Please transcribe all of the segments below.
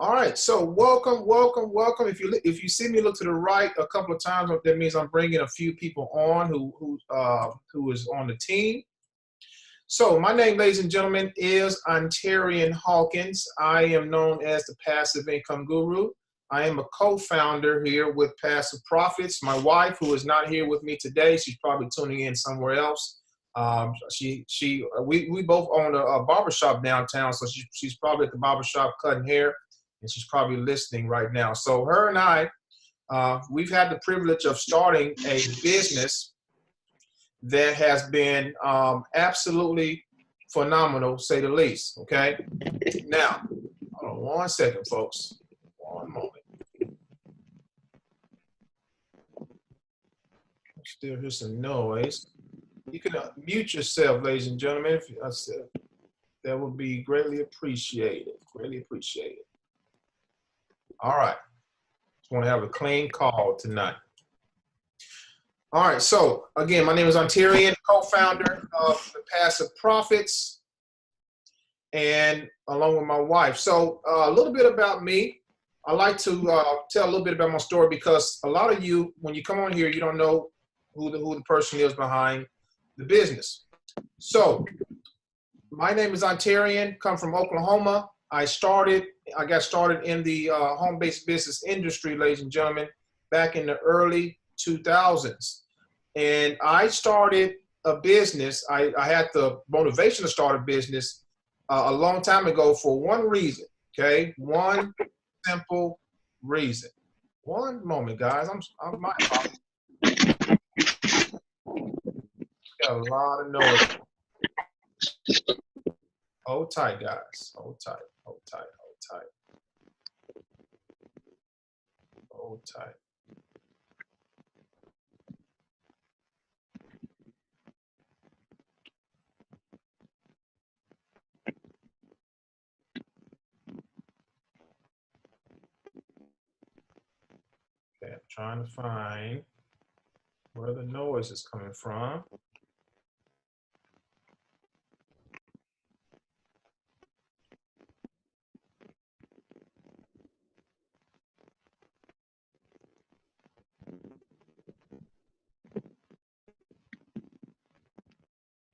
All right, so welcome. If you see me look to the right a couple of times, that means I'm bringing a few people on who is on the team. So my name, ladies and gentlemen, is Ontarian Hawkins. I am known as the Passive Income Guru. I am a co-founder here with Passive Profits. My wife, who is not here with me today, she's probably tuning in somewhere else. We both own a barbershop downtown, so she's probably at the barbershop cutting hair, and she's probably listening right now. So her and I, we've had the privilege of starting a business that has been absolutely phenomenal, say the least. Okay. Now, hold on one second, folks. One moment. Still hear some noise. You can mute yourself, ladies and gentlemen. That would be greatly appreciated. Greatly appreciated. All right. Just want to have a clean call tonight. All right. So again, my name is Ontarian, co-founder of the Passive Profits, and along with my wife. So a little bit about me. I like to tell a little bit about my story because a lot of you, when you come on here, you don't know who the person is behind the business. So my name is Ontarian, come from Oklahoma. I got started in the home-based business industry, ladies and gentlemen, back in the early 2000s. And I started a business. I had the motivation to start a business a long time ago for one reason, okay? One simple reason. One moment, guys. Got a lot of noise. Hold tight, guys. Hold tight. Hold tight. Hold tight. Hold tight. Okay, I'm trying to find where the noise is coming from.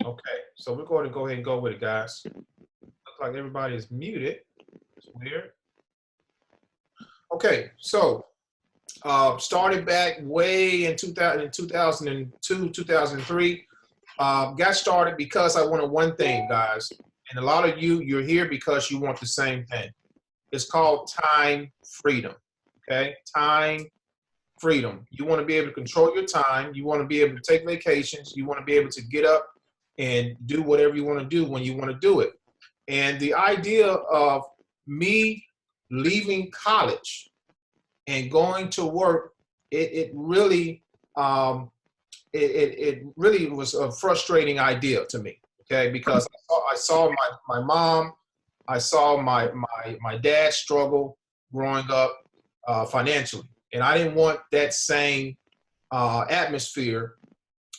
Okay, so we're going to go ahead and go with it, guys. Looks like everybody is muted. It's weird. Okay, so started back way in 2002, 2003. Got started because I wanted one thing, guys. And a lot of you're here because you want the same thing. It's called time freedom, okay? Time freedom. You want to be able to control your time. You want to be able to take vacations. You want to be able to get up and do whatever you want to do when you want to do it. And the idea of me leaving college and going to work, it really was a frustrating idea to me, okay? Because I saw my mom, I saw my dad struggle growing up financially, and I didn't want that same atmosphere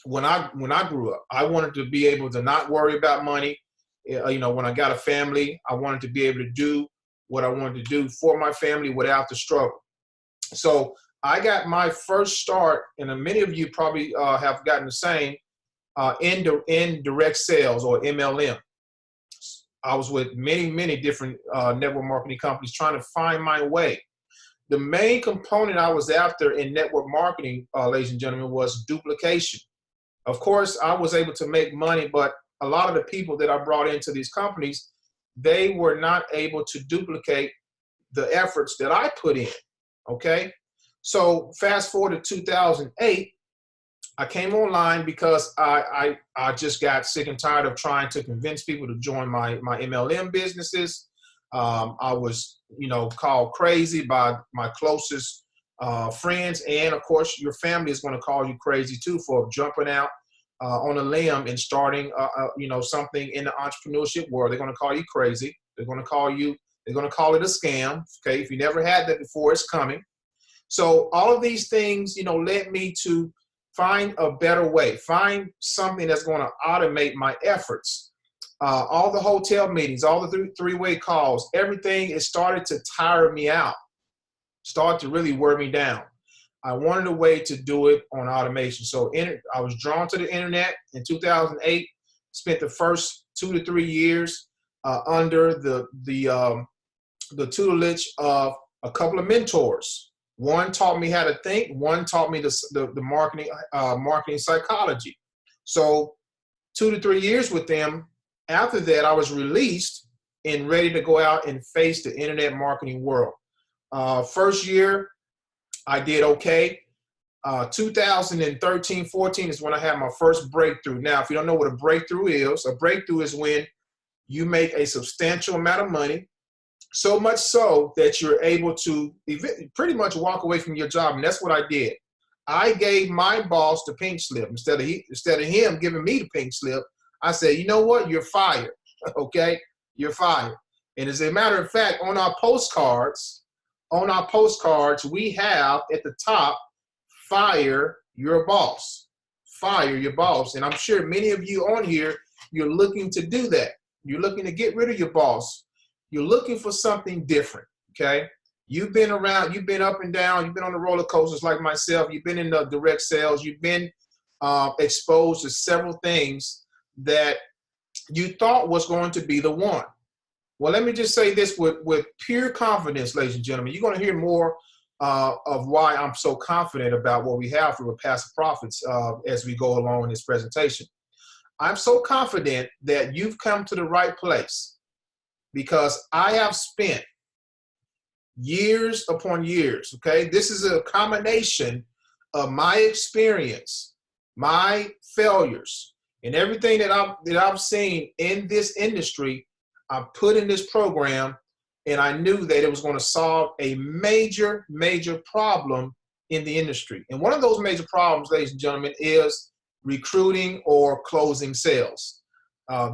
when I grew up. I wanted to be able to not worry about money. When I got a family, I wanted to be able to do what I wanted to do for my family without the struggle. So I got my first start, and many of you probably have gotten the same, in direct sales or MLM. I was with many different network marketing companies trying to find my way. The main component I was after in network marketing, ladies and gentlemen, was duplication. Of course, I was able to make money, but a lot of the people that I brought into these companies, they were not able to duplicate the efforts that I put in, okay? So fast forward to 2008, I came online because I just got sick and tired of trying to convince people to join my MLM businesses. I was, called crazy by my closest friends, and of course, your family is going to call you crazy too for jumping out on a limb and starting, something in the entrepreneurship world. They're going to call you crazy. They're going to call it a scam. Okay, if you never had that before, it's coming. So all of these things, led me to find a better way, find something that's going to automate my efforts. all the hotel meetings, all the three-way calls, everything, it started to tire me out, started to really wear me down. I wanted a way to do it on automation. So I was drawn to the internet in 2008, spent the first 2 to 3 years under the tutelage of a couple of mentors. One taught me how to think. One taught me the marketing psychology. So 2 to 3 years with them. After that, I was released and ready to go out and face the internet marketing world. First year, I did okay. 2013-14 is when I had my first breakthrough. Now, if you don't know what a breakthrough is when you make a substantial amount of money, so much so that you're able to pretty much walk away from your job. And that's what I did. I gave my boss the pink slip. Instead of him giving me the pink slip, I said, you know what? You're fired. Okay? You're fired. And as a matter of fact, on our postcards, we have at the top, fire your boss. Fire your boss. And I'm sure many of you on here, you're looking to do that. You're looking to get rid of your boss. You're looking for something different, okay? You've been around, you've been up and down, you've been on the roller coasters like myself, you've been in the direct sales, you've been exposed to several things that you thought was going to be the one. Well, let me just say this with pure confidence, ladies and gentlemen. You're going to hear more of why I'm so confident about what we have for Passive Profits as we go along in this presentation. I'm so confident that you've come to the right place because I have spent years upon years, okay? This is a combination of my experience, my failures, and everything that I've seen in this industry. I put in this program, and I knew that it was going to solve a major, major problem in the industry. And one of those major problems, ladies and gentlemen, is recruiting or closing sales.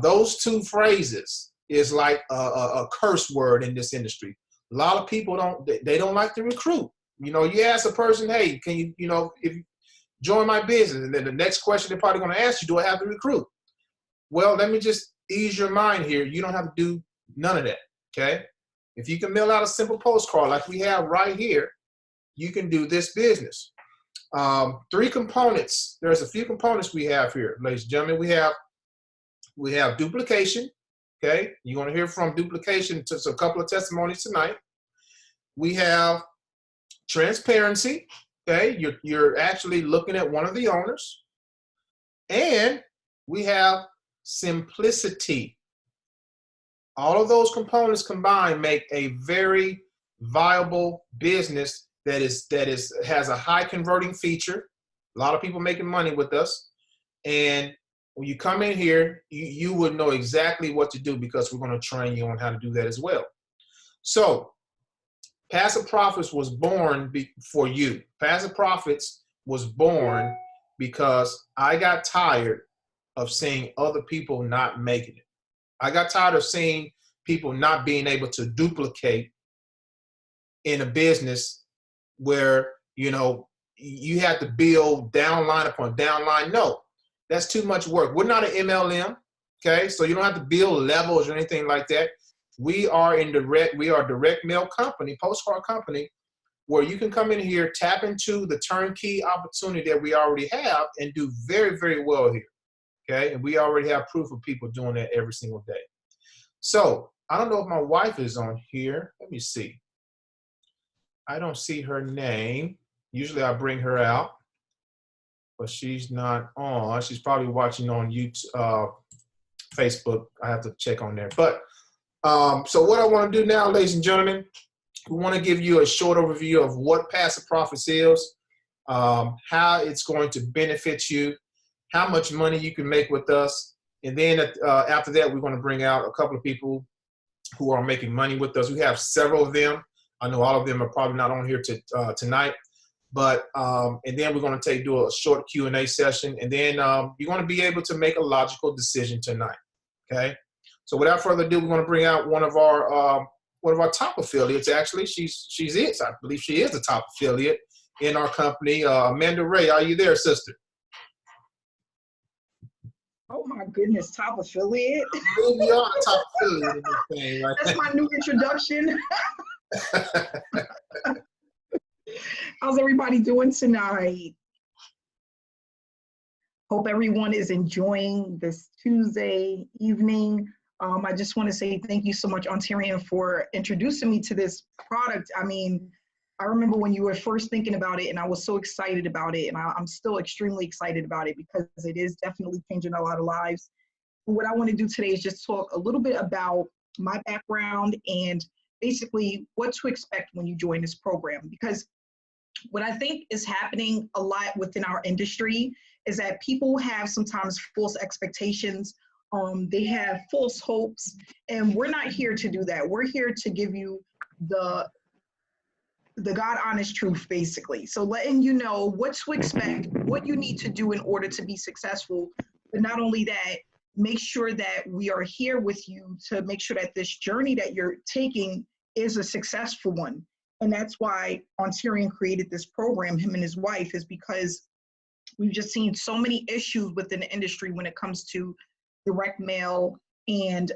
Those two phrases is like a curse word in this industry. A lot of people don't like to recruit. You know, you ask a person, hey, can you, if you join my business? And then the next question they're probably going to ask you, do I have to recruit? Well, let me just ease your mind here. You don't have to do none of that, okay? If you can mail out a simple postcard like we have right here, you can do this business. 3 components. There's a few components we have here, ladies and gentlemen. We have duplication, okay? You're going to hear from duplication to a couple of testimonies tonight. We have transparency, okay? You're actually looking at one of the owners. And we have simplicity. All of those components combined make a very viable business that has a high converting feature. A lot of people making money with us. And when you come in here, you would know exactly what to do because we're going to train you on how to do that as well. So Passive Profits was born for you. Passive Profits was born because I got tired of seeing other people not making it. I got tired of seeing people not being able to duplicate in a business where, you have to build downline upon downline. No, that's too much work. We're not an MLM, okay? So you don't have to build levels or anything like that. We are direct mail company, postcard company, where you can come in here, tap into the turnkey opportunity that we already have and do very, very well here. Okay, and we already have proof of people doing that every single day. So I don't know if my wife is on here. Let me see. I don't see her name. Usually I bring her out, but she's not on. She's probably watching on YouTube, Facebook. I have to check on there. But so what I want to do now, ladies and gentlemen, we want to give you a short overview of what Passive Profits is, how it's going to benefit you, how much money you can make with us. And then after that, we're going to bring out a couple of people who are making money with us. We have several of them. I know all of them are probably not on here tonight. But and then we're going to do a short Q&A session. And then you're going to be able to make a logical decision tonight. Okay. So without further ado, we're going to bring out one of our top affiliates. Actually, I believe she is the top affiliate in our company. Amanda Ray, are you there, sister? Oh my goodness, top affiliate. I believe you are a top affiliate in this thing, right? That's my new introduction. How's everybody doing tonight? Hope everyone is enjoying this Tuesday evening. I just want to say thank you so much, Ontarian, for introducing me to this product. I mean, I remember when you were first thinking about it, and I was so excited about it, and I'm still extremely excited about it because it is definitely changing a lot of lives. What I want to do today is just talk a little bit about my background and basically what to expect when you join this program. Because what I think is happening a lot within our industry is that people have sometimes false expectations. They have false hopes, and we're not here to do that. We're here to give you the God honest truth, basically. So letting you know what to expect, what you need to do in order to be successful. But not only that, make sure that we are here with you to make sure that this journey that you're taking is a successful one. And that's why Ontarian created this program, him and his wife, is because we've just seen so many issues within the industry when it comes to direct mail and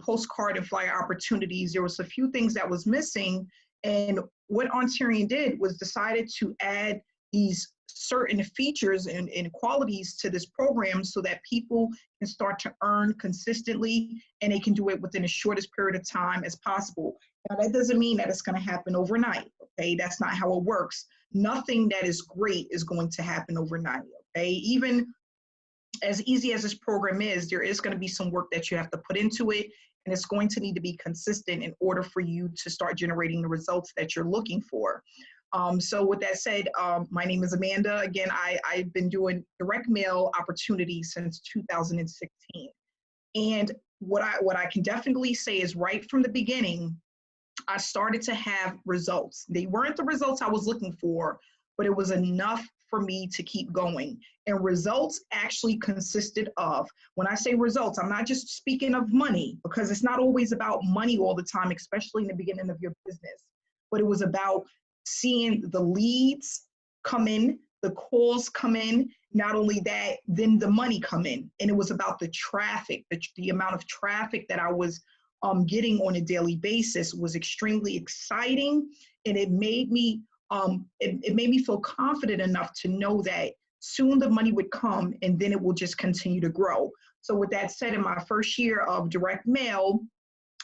postcard and flyer opportunities. There was a few things that was missing, and what Ontarian did was decided to add these certain features and qualities to this program so that people can start to earn consistently, and they can do it within the shortest period of time as possible. Now, that doesn't mean that it's going to happen overnight, okay? That's not how it works. Nothing that is great is going to happen overnight, okay? Even as easy as this program is, there is going to be some work that you have to put into it, and it's going to need to be consistent in order for you to start generating the results that you're looking for. So with that said, my name is Amanda. Again, I've been doing direct mail opportunities since 2016. And what I can definitely say is right from the beginning, I started to have results. They weren't the results I was looking for, but it was enough for me to keep going. And results actually consisted of, when I say results, I'm not just speaking of money, because it's not always about money all the time, especially in the beginning of your business, but it was about seeing the leads come in, the calls come in, not only that, then the money come in. And it was about the traffic, the amount of traffic that I was getting on a daily basis was extremely exciting, and it made me it made me feel confident enough to know that soon the money would come, and then it will just continue to grow. So with that said, in my first year of direct mail,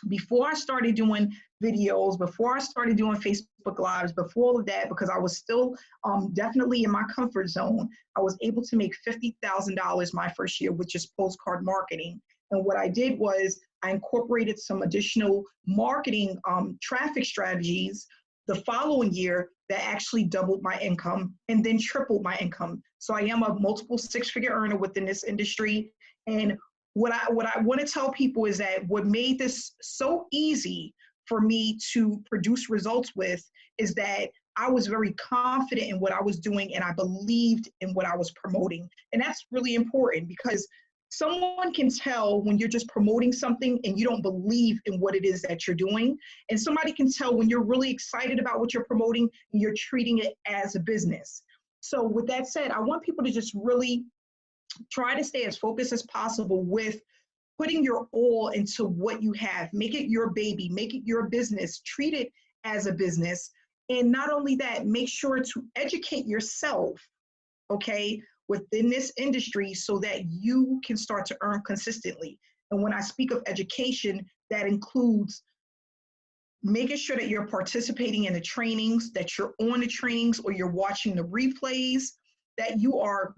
before I started doing videos, before I started doing Facebook Lives, before all of that, because I was still definitely in my comfort zone, I was able to make $50,000 my first year, which is postcard marketing. And what I did was I incorporated some additional marketing traffic strategies the following year that actually doubled my income and then tripled my income. So I am a multiple six-figure earner within this industry. And what I want to tell people is that what made this so easy for me to produce results with is that I was very confident in what I was doing, and I believed in what I was promoting. And that's really important, because someone can tell when you're just promoting something and you don't believe in what it is that you're doing. And somebody can tell when you're really excited about what you're promoting and you're treating it as a business. So with that said, I want people to just really try to stay as focused as possible with putting your all into what you have. Make it your baby, make it your business, treat it as a business. And not only that, make sure to educate yourself, okay, within this industry so that you can start to earn consistently. And when I speak of education, that includes making sure that you're participating in the trainings, that you're on the trainings or you're watching the replays, that you are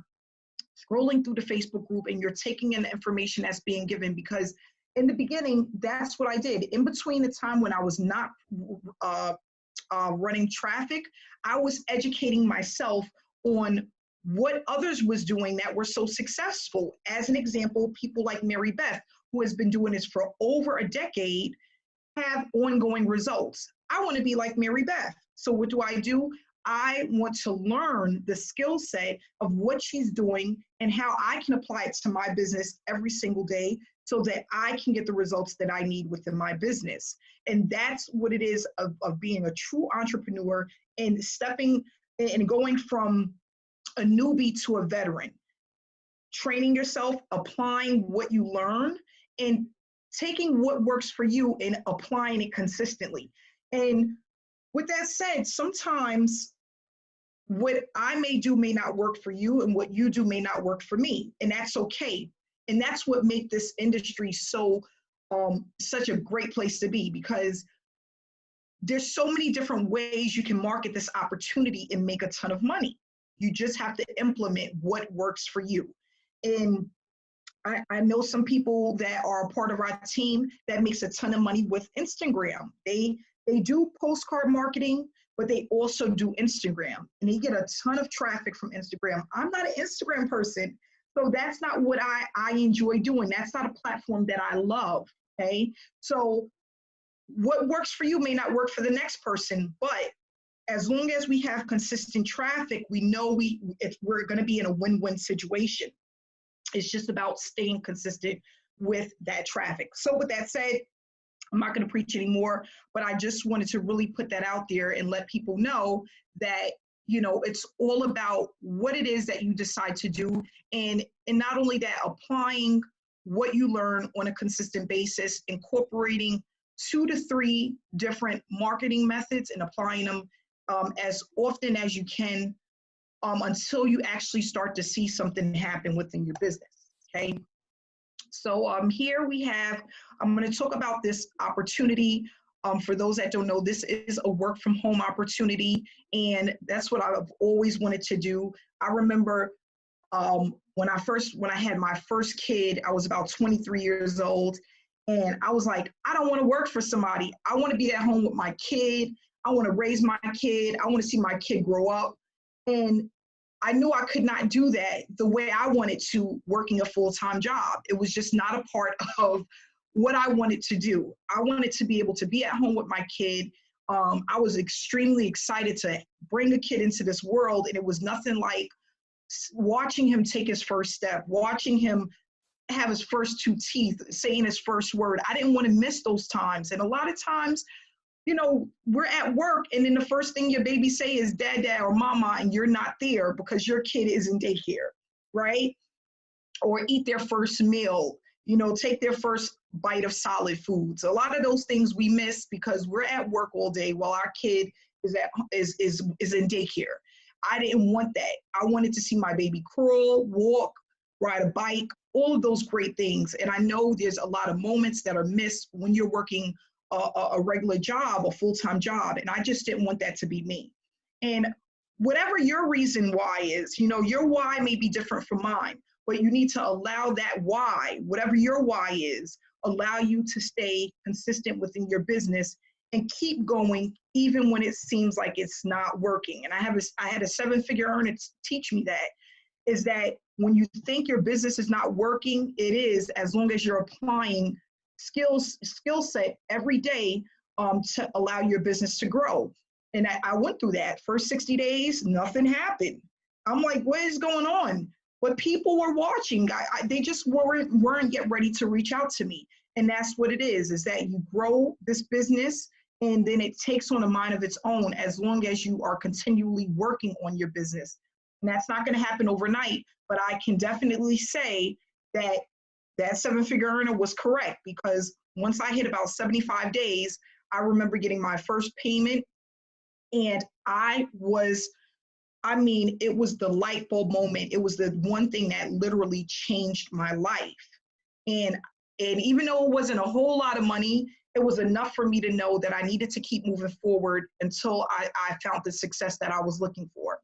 scrolling through the Facebook group and you're taking in the information that's being given. Because in the beginning, that's what I did. In between the time when I was not running traffic, I was educating myself on what others was doing that were so successful. As an example, people like Mary Beth, who has been doing this for over a decade, have ongoing results. I want to be like Mary Beth. So what do? I want to learn the skill set of what she's doing and how I can apply it to my business every single day so that I can get the results that I need within my business. And that's what it is of being a true entrepreneur and stepping and going from a newbie to a veteran. training yourself, applying what you learn, and taking what works for you and applying it consistently. And with that said, sometimes what I may do may not work for you, and what you do may not work for me, and that's okay. And that's what makes this industry so such a great place to be, because there's so many different ways you can market this opportunity and make a ton of money. You just have to implement what works for you. And I know some people that are a part of our team that makes a ton of money with Instagram. They do postcard marketing, but they also do Instagram, and they get a ton of traffic from Instagram. I'm not an Instagram person, so that's not what I enjoy doing. That's not a platform that I love, okay? So what works for you may not work for the next person, but as long as we have consistent traffic, we know we're gonna be in a win-win situation. It's just about staying consistent with that traffic. So with that said, I'm not going to preach anymore, but I just wanted to really put that out there and let people know that, you know, it's all about what it is that you decide to do. And not only that, applying what you learn on a consistent basis, incorporating 2 to 3 different marketing methods and applying them as often as you can until you actually start to see something happen within your business, okay? So here we have, I'm going to talk about this opportunity. For those that don't know, this is a work from home opportunity, and that's what I've always wanted to do. I remember when I had my first kid, I was about 23 years old, and I was like, I don't want to work for somebody. I want to be at home with my kid. I want to raise my kid. I want to see my kid grow up. And I knew I could not do that the way I wanted to, working a full-time job. It was just not a part of what I wanted to do. I wanted to be able to be at home with my kid. I was extremely excited to bring a kid into this world, and it was nothing like watching him take his first step, watching him have his first 2 teeth, saying his first word. I didn't want to miss those times. And a lot of times, you know, we're at work, and then the first thing your baby say is dad, dad, or mama, and you're not there because your kid is in daycare, right? Or eat their first meal, you know, take their first bite of solid foods. A lot of those things we miss because we're at work all day while our kid is in daycare. I didn't want that. I wanted to see my baby crawl, walk, ride a bike, all of those great things. And I know there's a lot of moments that are missed when you're working a regular job, a full-time job, and I just didn't want that to be me. And whatever your reason why is, you know, your why may be different from mine, but you need to allow that why, whatever your why is, allow you to stay consistent within your business and keep going even when it seems like it's not working. And I had a 7-figure earner teach me that, is that when you think your business is not working, it is, as long as you're applying skill set every day to allow your business to grow. And I went through that. First 60 days, nothing happened. I'm like, what is going on? But people were watching. They just weren't yet ready to reach out to me. And that's what it is that you grow this business, and then it takes on a mind of its own as long as you are continually working on your business. And that's not going to happen overnight, but I can definitely say that 7-figure earner was correct, because once I hit about 75 days, I remember getting my first payment, and it was the light bulb moment. It was the one thing that literally changed my life. And even though it wasn't a whole lot of money, it was enough for me to know that I needed to keep moving forward until I found the success that I was looking for.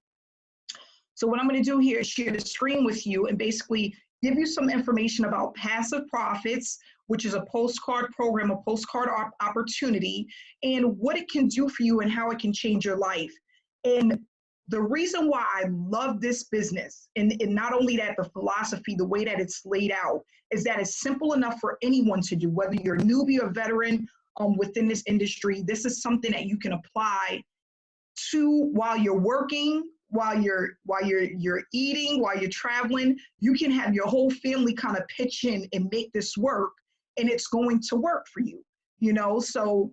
So what I'm going to do here is share the screen with you and basically give you some information about Passive Profits, which is a postcard program, a postcard opportunity, and what it can do for you and how it can change your life. And the reason why I love this business, and not only that, the philosophy, the way that it's laid out, is that it's simple enough for anyone to do, whether you're a newbie or veteran within this industry. This is something that you can apply to while you're working, while you're eating, while you're traveling. You can have your whole family kind of pitch in and make this work, and it's going to work for you, you know? So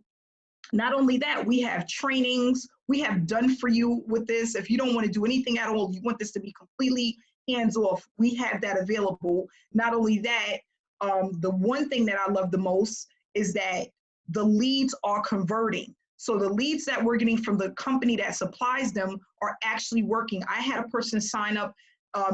not only that, we have trainings, we have done for you with this. If you don't want to do anything at all, you want this to be completely hands off, we have that available. Not only that, the one thing that I love the most is that the leads are converting. So the leads that we're getting from the company that supplies them are actually working. I had a person sign up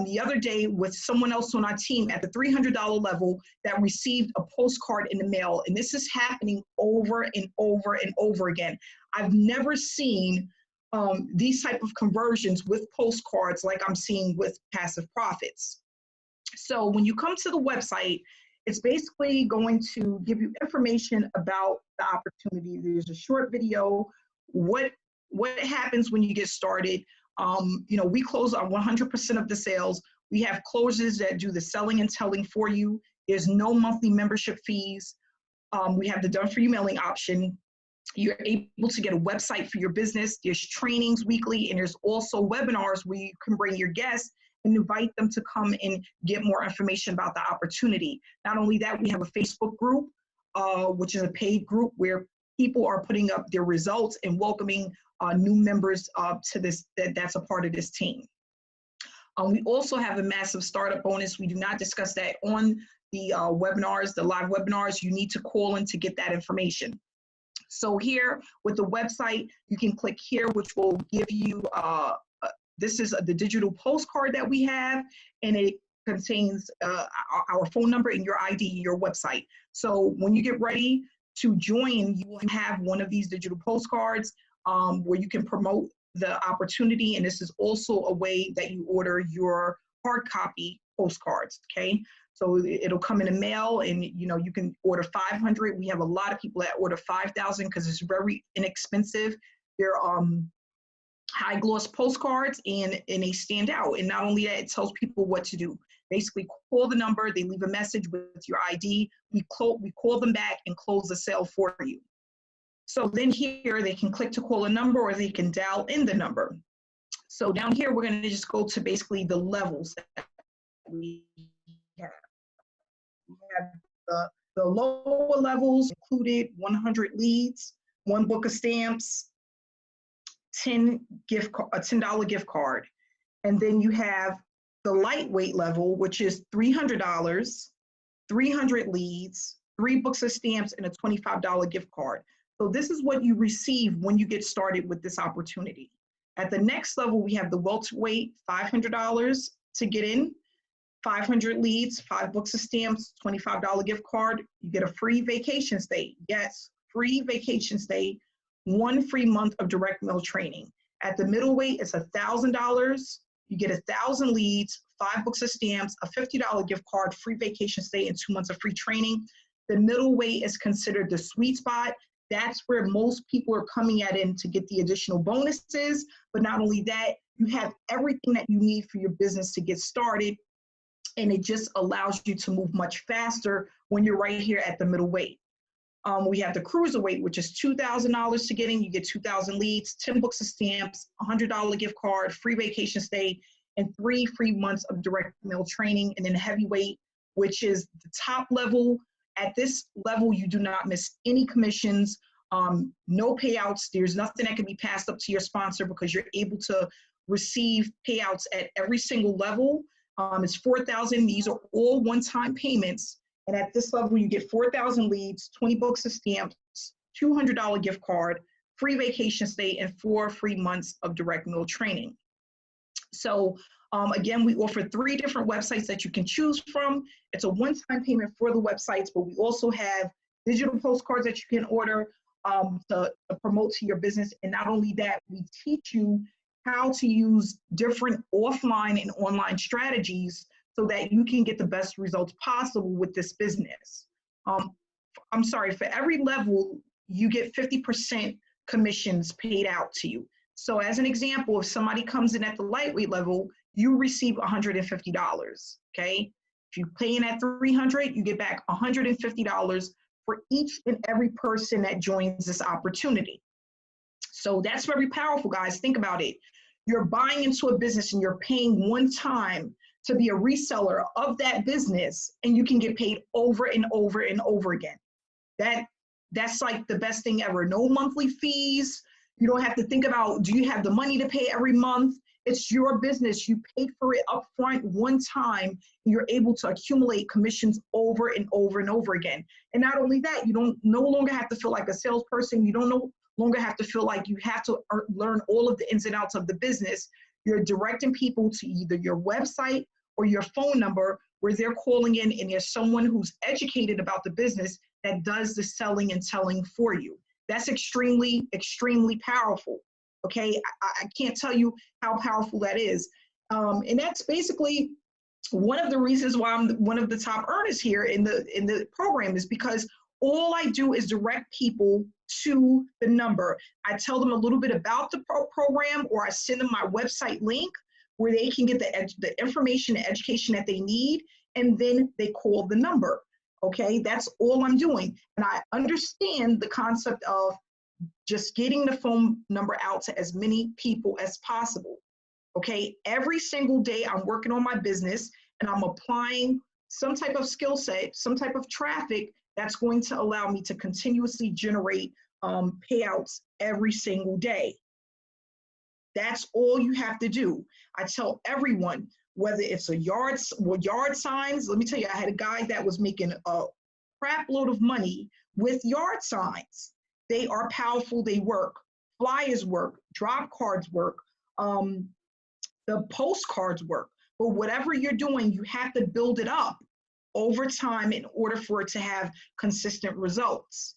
the other day with someone else on our team at the $300 level that received a postcard in the mail. And this is happening over and over and over again. I've never seen these type of conversions with postcards like I'm seeing with Passive Profits. So when you come to the website, it's basically going to give you information about the opportunity. There's a short video, what happens when you get started. We close on 100% of the sales. We have closers that do the selling and telling for you. There's no monthly membership fees. We have the done for you mailing option. You're able to get a website for your business. There's trainings weekly, and there's also webinars where you can bring your guests and invite them to come and get more information about the opportunity. Not only that, we have a Facebook group, which is a paid group where people are putting up their results and welcoming new members to this, that's a part of this team. We also have a massive startup bonus. We do not discuss that on the webinars, the live webinars. You need to call in to get that information. So here with the website, you can click here, which will give you, this is the digital postcard that we have, and it contains our phone number and your ID, your website. So when you get ready to join, you will have one of these digital postcards where you can promote the opportunity. And this is also a way that you order your hard copy postcards, okay? So it'll come in the mail, and you can order 500. We have a lot of people that order 5,000 because it's very inexpensive. They're high gloss postcards, and they stand out. And not only that, it tells people what to do. Basically, call the number, they leave a message with your ID. We call them back and close the sale for you. So then here they can click to call a number, or they can dial in the number. So down here, we're going to just go to basically the levels that we have. We have the lower levels included 100 leads, 1 book of stamps, a $10 gift card. And then you have the lightweight level, which is $300, 300 leads, 3 books of stamps, and a $25 gift card. So this is what you receive when you get started with this opportunity. At the next level, we have the welterweight, $500 to get in, 500 leads, 5 books of stamps, $25 gift card. You get a free vacation stay. Yes, free vacation stay, 1 free month of direct mail training. At the middleweight, it's $1,000. You get 1,000 leads, 5 books of stamps, a $50 gift card, free vacation stay, and 2 months of free training. The middleweight is considered the sweet spot. That's where most people are coming at in to get the additional bonuses. But not only that, you have everything that you need for your business to get started. And it just allows you to move much faster when you're right here at the middleweight. We have the cruiserweight, which is $2,000 to get in. You get 2,000 leads, 10 books of stamps, $100 gift card, free vacation stay, and 3 free months of direct mail training. And then heavyweight, which is the top level. At this level, you do not miss any commissions, no payouts. There's nothing that can be passed up to your sponsor because you're able to receive payouts at every single level. It's 4,000. These are all one-time payments. And at this level, you get 4,000 leads, 20 books of stamps, $200 gift card, free vacation stay, and 4 free months of direct mail training. So again, we offer 3 different websites that you can choose from. It's a one-time payment for the websites, but we also have digital postcards that you can order to promote to your business. And not only that, we teach you how to use different offline and online strategies so that you can get the best results possible with this business. I'm sorry, for every level, you get 50% commissions paid out to you. So as an example, if somebody comes in at the lightweight level, you receive $150, okay? If you pay in at 300, you get back $150 for each and every person that joins this opportunity. So that's very powerful, guys. Think about it. You're buying into a business and you're paying one time to be a reseller of that business, and you can get paid over and over and over again. That's like the best thing ever. No monthly fees. You don't have to think about, do you have the money to pay every month? It's your business. You paid for it up front one time. And you're able to accumulate commissions over and over and over again. And not only that, you don't no longer have to feel like a salesperson. You don't no longer have to feel like you have to learn all of the ins and outs of the business. You're directing people to either your website or your phone number where they're calling in, and there's someone who's educated about the business that does the selling and telling for you. That's extremely, extremely powerful. Okay, I can't tell you how powerful that is. And that's basically one of the reasons why I'm one of the top earners here in the program, is because all I do is direct people to the number. I tell them a little bit about the program, or I send them my website link where they can get the information and education that they need, and then they call the number. Okay, that's all I'm doing. And I understand the concept of just getting the phone number out to as many people as possible. Okay, every single day I'm working on my business and I'm applying some type of skill set, some type of traffic that's going to allow me to continuously generate payouts every single day. That's all you have to do. I tell everyone, whether it's yard signs. Let me tell you, I had a guy that was making a crap load of money with yard signs. They are powerful, they work. Flyers work, drop cards work, the postcards work. But whatever you're doing, you have to build it up over time in order for it to have consistent results.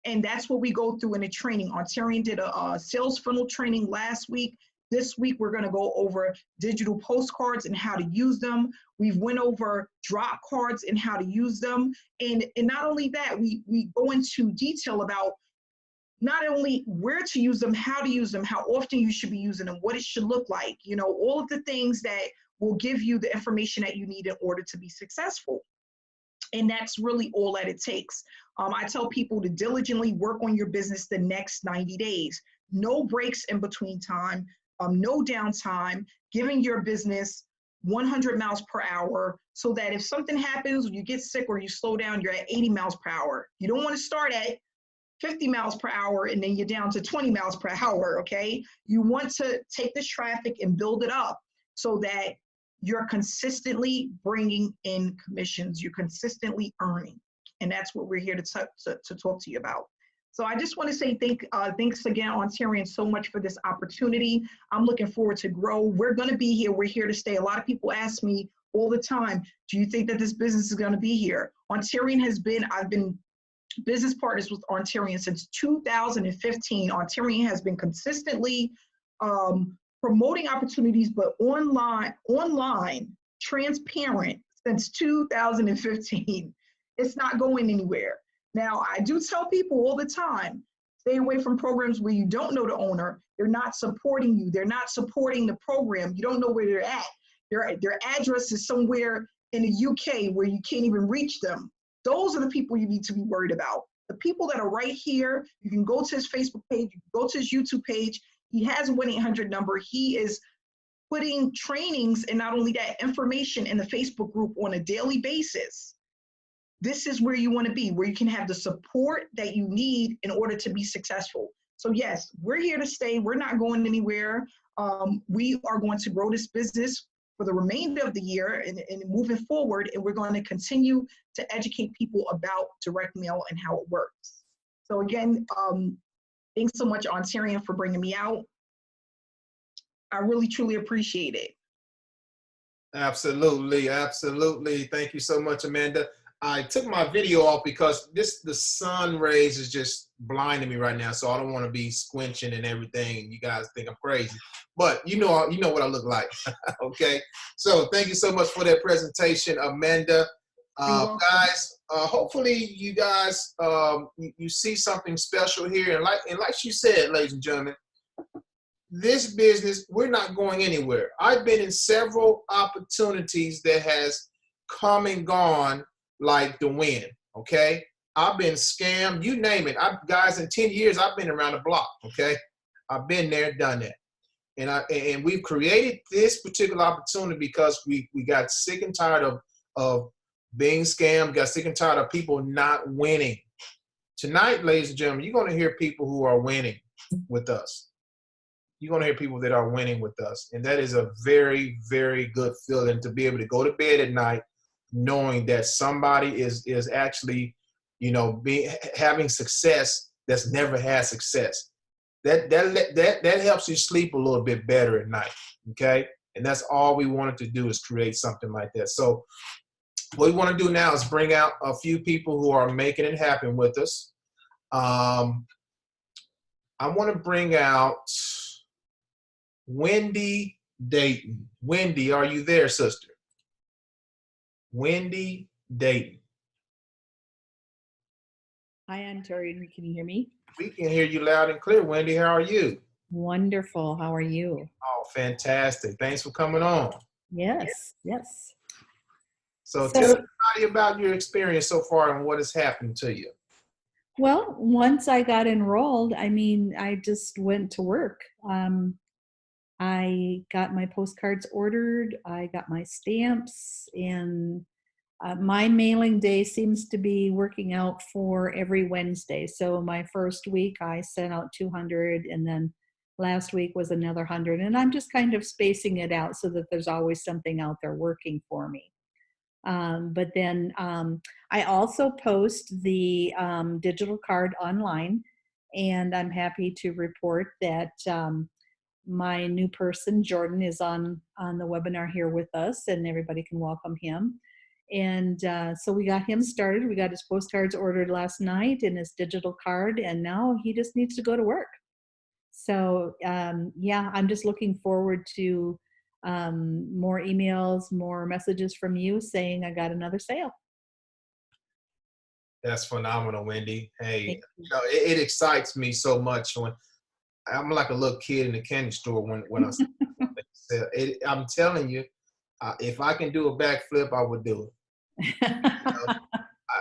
And that's what we go through in the training. Ontarian did a sales funnel training last week. This week, we're going to go over digital postcards and how to use them. We've went over drop cards and how to use them. And not only that, we go into detail about not only where to use them, how to use them, how often you should be using them, what it should look like, you know, all of the things that will give you the information that you need in order to be successful. And that's really all that it takes. I tell people to diligently work on your business the next 90 days. No breaks in between time, no downtime, giving your business 100 miles per hour so that if something happens, you get sick or you slow down, you're at 80 miles per hour. You don't want to start at 50 miles per hour and then you're down to 20 miles per hour, okay? You want to take this traffic and build it up so that you're consistently bringing in commissions, you're consistently earning. And that's what we're here to talk to you about. So I just want to say thanks again, Ontarian, so much for this opportunity. I'm looking forward to grow. We're going to be here. We're here to stay. A lot of people ask me all the time, do you think that this business is going to be here? Ontarian I've been business partners with Ontarian since 2015. Ontarian has been consistently promoting opportunities, but online, transparent since 2015. It's not going anywhere. Now, I do tell people all the time, stay away from programs where you don't know the owner. They're not supporting you. They're not supporting the program. You don't know where they're at. Their address is somewhere in the UK where you can't even reach them. Those are the people you need to be worried about. The people that are right here, you can go to his Facebook page, you can go to his YouTube page. He has a 1-800 number. He is putting trainings and not only that, information in the Facebook group on a daily basis. This is where you want to be, where you can have the support that you need in order to be successful. So yes, we're here to stay. We're not going anywhere. We are going to grow this business for the remainder of the year and moving forward, and we're going to continue to educate people about direct mail and how it works. So again, thanks so much, Ontarian, for bringing me out. I really, truly appreciate it. Absolutely, absolutely. Thank you so much, Amanda. I took my video off because the sun rays is just blinding me right now, so I don't want to be squinching and everything, and you guys think I'm crazy. But you know what I look like, okay? So thank you so much for that presentation, Amanda. Guys, hopefully you guys you see something special here, and like she said, ladies and gentlemen, this business, we're not going anywhere. I've been in several opportunities that has come and gone like the wind, okay? I've been scammed, you name it. Guys, in 10 years, I've been around the block, okay? I've been there, done that. And we've created this particular opportunity because we got sick and tired of being scammed, got sick and tired of people not winning. Tonight, ladies and gentlemen, you're going to hear people who are winning. with us. You're going to hear people that are winning with us. And that is a very, very good feeling to be able to go to bed at night knowing that somebody is actually, having success that's never had success. That helps you sleep a little bit better at night, okay? And that's all we wanted to do is create something like that. So what we want to do now is bring out a few people who are making it happen with us. I want to bring out Wendy Dayton. Wendy, are you there, sister? Wendy Dayton. Hi, I'm Terry. Can you hear me? We can hear you loud and clear. Wendy, how are you? Wonderful. How are you? Oh, fantastic. Thanks for coming on. Yes. So tell everybody about your experience so far and what has happened to you. Well, once I got enrolled, I just went to work. I got my postcards ordered. I got my stamps, and my mailing day seems to be working out for every Wednesday. So my first week I sent out 200, and then last week was another 100. And I'm just kind of spacing it out so that there's always something out there working for me. But then I also post the digital card online, and I'm happy to report that my new person, Jordan, is on the webinar here with us, and everybody can welcome him. And so we got him started. We got his postcards ordered last night and his digital card, and now he just needs to go to work. So yeah, I'm just looking forward to more emails, more messages from you saying I got another sale. That's phenomenal, Wendy. Hey, it excites me so much when I'm like a little kid in the candy store when I sell. I'm telling you, if I can do a backflip, I would do it.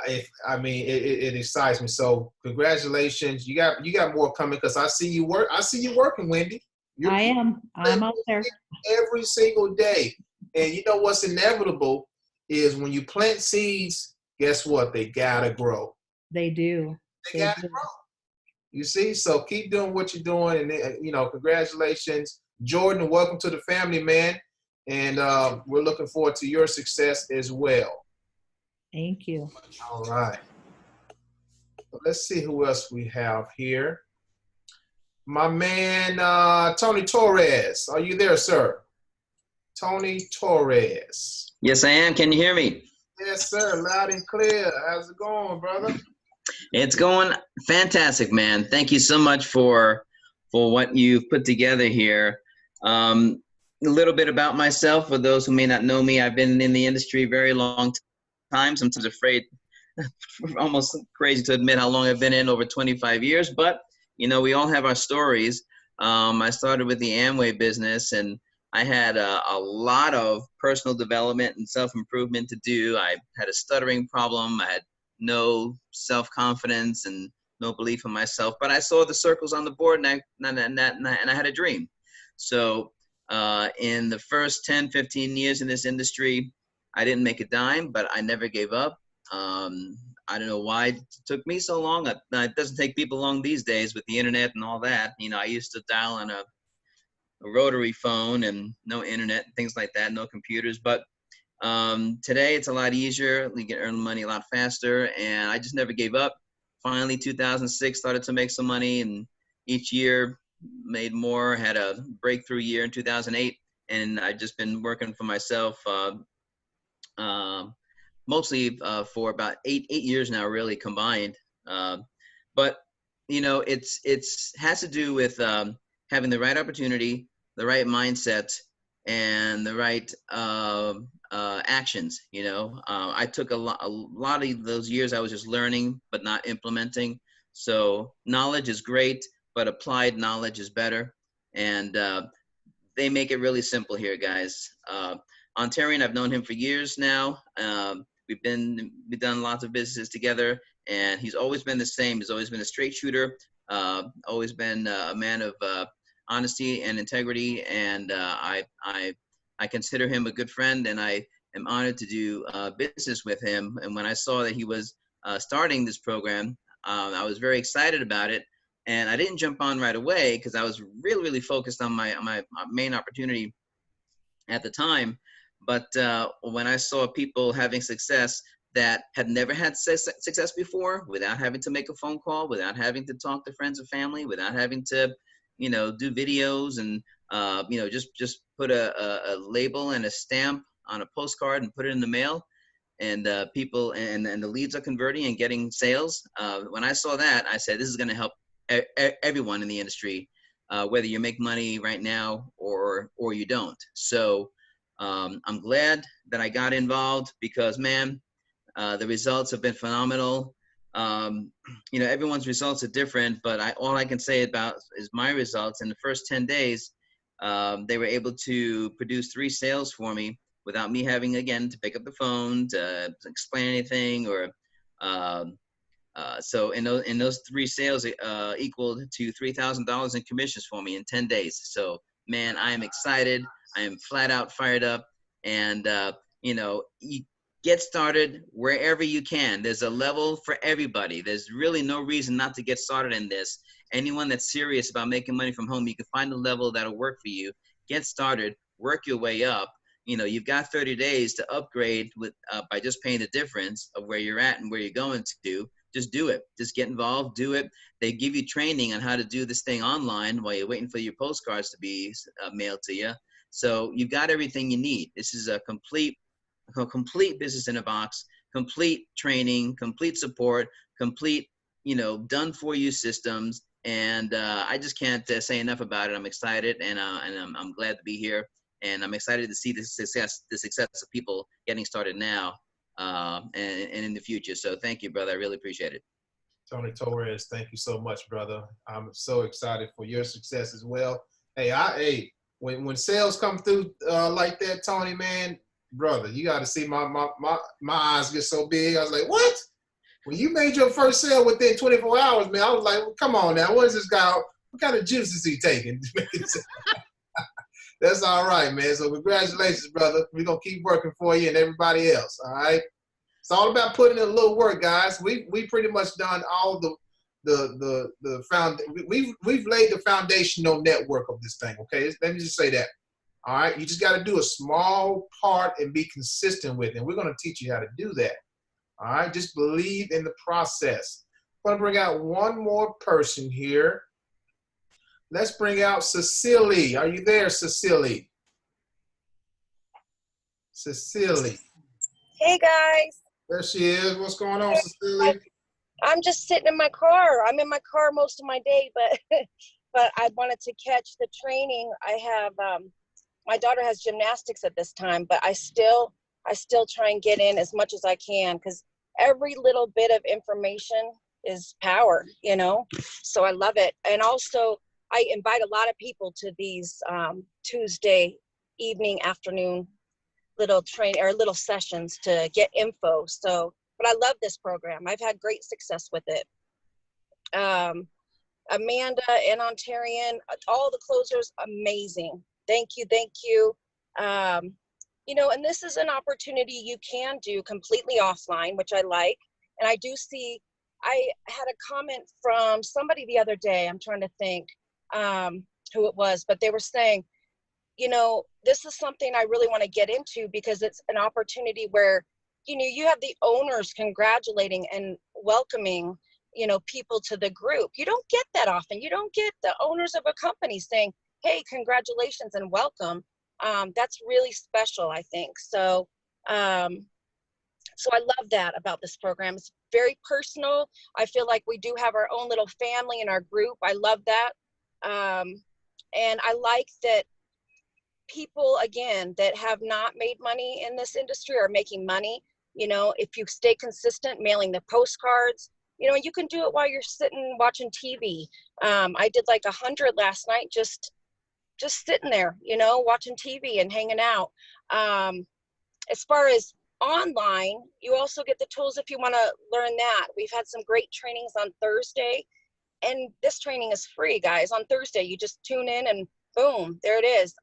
It excites me. So congratulations. You got more coming because I see you work. I see you working, Wendy. I'm out there every single day. And you know what's inevitable is when you plant seeds, guess what? They gotta grow. They do. They gotta grow. You see? So keep doing what you're doing, and congratulations, Jordan. Welcome to the family, man. And we're looking forward to your success as well. Thank you. All right. So let's see who else we have here. My man, Tony Torres. Are you there, sir? Tony Torres. Yes, I am. Can you hear me? Yes, sir. Loud and clear. How's it going, brother? It's going fantastic, man. Thank you so much for what you've put together here. A little bit about myself, for those who may not know me. I've been in the industry a very long time. Sometimes afraid, almost crazy to admit how long I've been in, over 25 years. But, we all have our stories. I started with the Amway business, and I had a lot of personal development and self-improvement to do. I had a stuttering problem. I had no self-confidence and no belief in myself. But I saw the circles on the board, and I had a dream. So in the first 10, 15 years in this industry, I didn't make a dime, but I never gave up. I don't know why it took me so long. It doesn't take people long these days with the internet and all that. I used to dial on a rotary phone and no internet and things like that, no computers. But today it's a lot easier. You can earn money a lot faster, and I just never gave up. Finally, 2006, started to make some money, and each year made more. Had a breakthrough year in 2008, and I've just been working for myself mostly for about eight years now, really combined. But it's has to do with having the right opportunity, the right mindset, and the right actions. I took a lot of those years I was just learning but not implementing. So knowledge is great, but applied knowledge is better. And they make it really simple here, guys. Ontarian, I've known him for years now. We've done lots of businesses together, and he's always been the same. He's always been a straight shooter, always been a man of honesty and integrity, and I consider him a good friend, and I am honored to do business with him. And when I saw that he was starting this program, I was very excited about it. And I didn't jump on right away because I was really, really focused on my main opportunity at the time. But when I saw people having success that had never had success before, without having to make a phone call, without having to talk to friends and family, without having to, do videos and, just put a label and a stamp on a postcard and put it in the mail, and people and the leads are converting and getting sales. When I saw that, I said, this is going to help everyone in the industry, whether you make money right now or you don't. So I'm glad that I got involved because, man, the results have been phenomenal. Everyone's results are different, but all I can say about is my results. In the first 10 days, they were able to produce 3 sales for me without me having, again, to pick up the phone to explain anything or so in those 3 sales equaled to $3,000 in commissions for me in 10 days. So, man, I am excited. I am flat out fired up. And, you get started wherever you can. There's a level for everybody. There's really no reason not to get started in this. Anyone that's serious about making money from home, you can find a level that'll work for you. Get started, work your way up. You've got 30 days to upgrade with by just paying the difference of where you're at and where you're going to. Just do it. Just get involved, do it. They give you training on how to do this thing online while you're waiting for your postcards to be mailed to you. So you've got everything you need. This is a complete business in a box, complete training, complete support, complete, done for you systems. And I just can't say enough about it. I'm excited and I'm glad to be here. And I'm excited to see the success of people getting started now and in the future. So thank you, brother. I really appreciate it. Tony Torres, thank you so much, brother. I'm so excited for your success as well. Hey, when sales come through like that, Tony, man, brother, you got to see my eyes get so big. I was like, what? When you made your first sale within 24 hours, man, I was like, well, come on now. What is this guy? What kind of juice is he taking? That's all right, man. So congratulations, brother. We're going to keep working for you and everybody else, all right? It's all about putting in a little work, guys. We pretty much done all we've laid the foundational network of this thing, okay? Let me just say that, all right? You just got to do a small part and be consistent with it. And we're going to teach you how to do that, all right? Just believe in the process. I'm going to bring out one more person here. Let's bring out Cecily. Are you there, Cecily? Cecily. Hey, guys. There she is. What's going on, Cecily? I'm just sitting in my car. I'm in my car most of my day, but I wanted to catch the training. I have, my daughter has gymnastics at this time, but I still try and get in as much as I can because every little bit of information is power, So I love it. And also, I invite a lot of people to these Tuesday evening, afternoon little sessions to get info. So, but I love this program. I've had great success with it. Amanda and Ontarian, all the closers, amazing. Thank you. And this is an opportunity you can do completely offline, which I like. And I do see, I had a comment from somebody the other day, I'm trying to think who it was, but they were saying, this is something I really want to get into because it's an opportunity where, you have the owners congratulating and welcoming, people to the group. You don't get that often. You don't get the owners of a company saying, hey, congratulations and welcome. That's really special, I think. So, so I love that about this program. It's very personal. I feel like we do have our own little family in our group. I love that. And I like that people, again, that have not made money in this industry are making money. If you stay consistent, mailing the postcards, you can do it while you're sitting watching TV. I did like 100 last night, just sitting there, watching TV and hanging out. As far as online, you also get the tools if you want to learn that. We've had some great trainings on Thursday, and this training is free, guys. On Thursday, you just tune in and boom, there it is.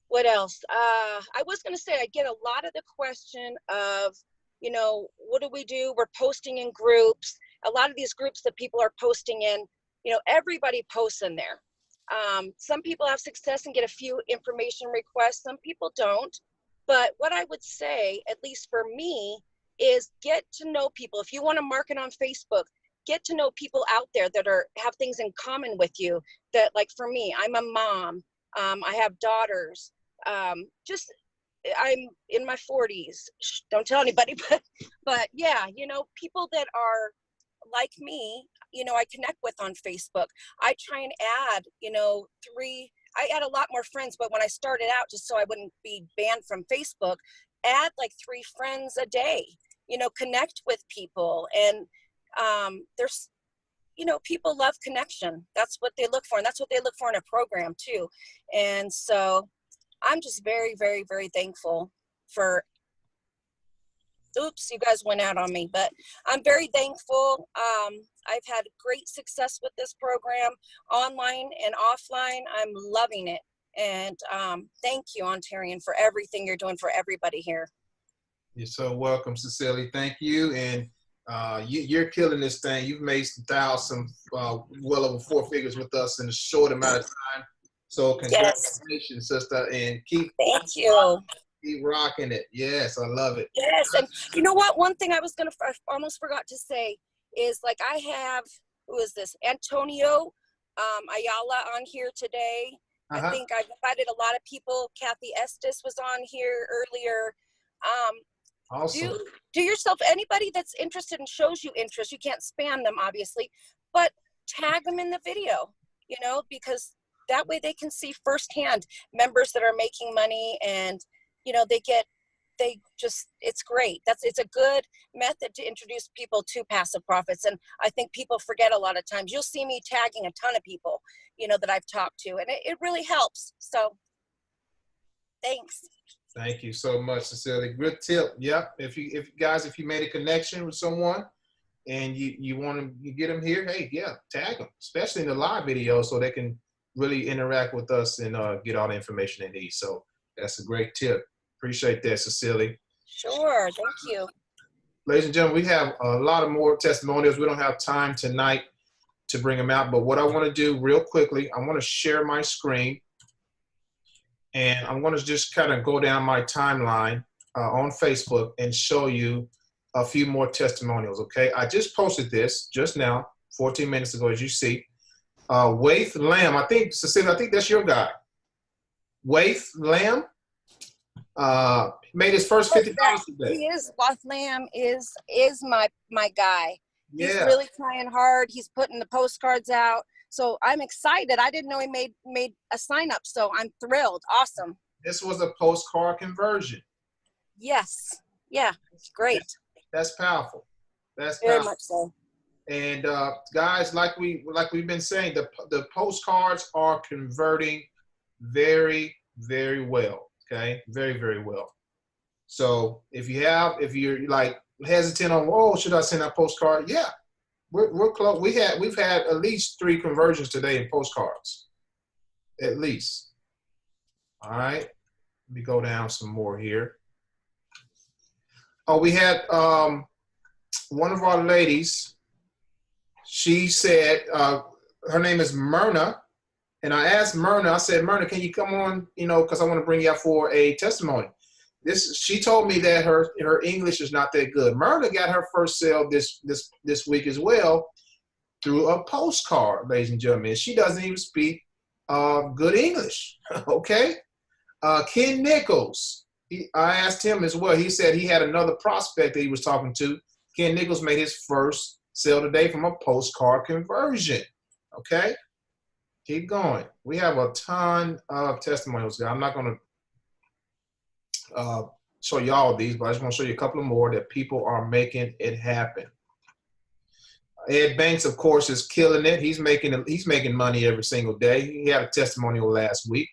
What else? I was going to say, I get a lot of the question of, what do we do? We're posting in groups. a lot of these groups that people are posting in, you know, everybody posts in there. Some people have success and get a few information requests. Some people don't. But what I would say, at least for me, is get to know people. If you want to market on Facebook, get to know people out there that have things in common with you. That, like for me, I'm a mom. I have daughters. I'm in my 40s. Don't tell anybody, but yeah, you know, people that are like me, you know, I connect with on Facebook. I try and add, you know, I add a lot more friends, but when I started out, just so I wouldn't be banned from Facebook, add like 3 friends a day, you know, connect with people. And there's, you know, people love connection. That's what they look for. And that's what they look for in a program too. And so I'm just very, very, very thankful for, oops, you guys went out on me, but I'm very thankful. I've had great success with this program, online and offline. I'm loving it. And thank you, Ontarian, for everything you're doing for everybody here. You're so welcome, Cecilia. Thank you. And you're killing this thing. You've made some thousands, well over 4 figures with us in a short amount of time. So congratulations, yes, sister, and keep rocking it. Yes, I love it. Yes, and you know what? One thing I almost forgot to say is, like, I have, who is this? Antonio Ayala on here today. I think I've invited a lot of people. Kathy Estes was on here earlier. Awesome. Do yourself, anybody that's interested and shows you interest, you can't spam them, obviously, but tag them in the video, you know, because that way they can see firsthand members that are making money, and, you know, it's great. It's a good method to introduce people to passive profits. And I think people forget a lot of times. You'll see me tagging a ton of people, you know, that I've talked to, and it really helps. So thanks. Thank you so much, Cecilia. Good tip. Yep. If you made a connection with someone and you want to get them here, hey, yeah, tag them, especially in the live video, so they can really interact with us and get all the information they need. So that's a great tip. Appreciate that, Cecilia. Sure. Thank you. Ladies and gentlemen, we have a lot of more testimonials. We don't have time tonight to bring them out, but what I want to do real quickly, I want to share my screen, and I'm going to just kind of go down my timeline on Facebook and show you a few more testimonials, okay? I just posted this just now, 14 minutes ago, as you see. Waith Lamb, Cecilia, I think that's your guy. Waith Lamb made his first $50 today. He is. Waith Lamb is my guy. Yeah. He's really trying hard. He's putting the postcards out. So I'm excited. I didn't know he made a sign up. So I'm thrilled. Awesome. This was a postcard conversion. Yes. Yeah. It's great. That's powerful. That's very powerful. Much so. And guys, like we've been saying, the postcards are converting very, very well. Okay, very, very well. So if you're like hesitant on, oh, should I send out postcard? Yeah, we're close. We've had at least 3 conversions today in postcards, at least. All right, let me go down some more here. Oh, we had one of our ladies. She said her name is Myrna. And I asked Myrna, I said, Myrna, can you come on, you know, because I want to bring you out for a testimony. She told me that her English is not that good. Myrna got her first sale this week as well through a postcard, ladies and gentlemen. She doesn't even speak good English, okay? Ken Nichols, I asked him as well. He said he had another prospect that he was talking to. Ken Nichols made his first sale today from a postcard conversion, okay? Keep going. We have a ton of testimonials. I'm not going to show you all of these, but I just want to show you a couple of more that people are making it happen. Ed Banks, of course, is killing it. He's making money every single day. He had a testimonial last week.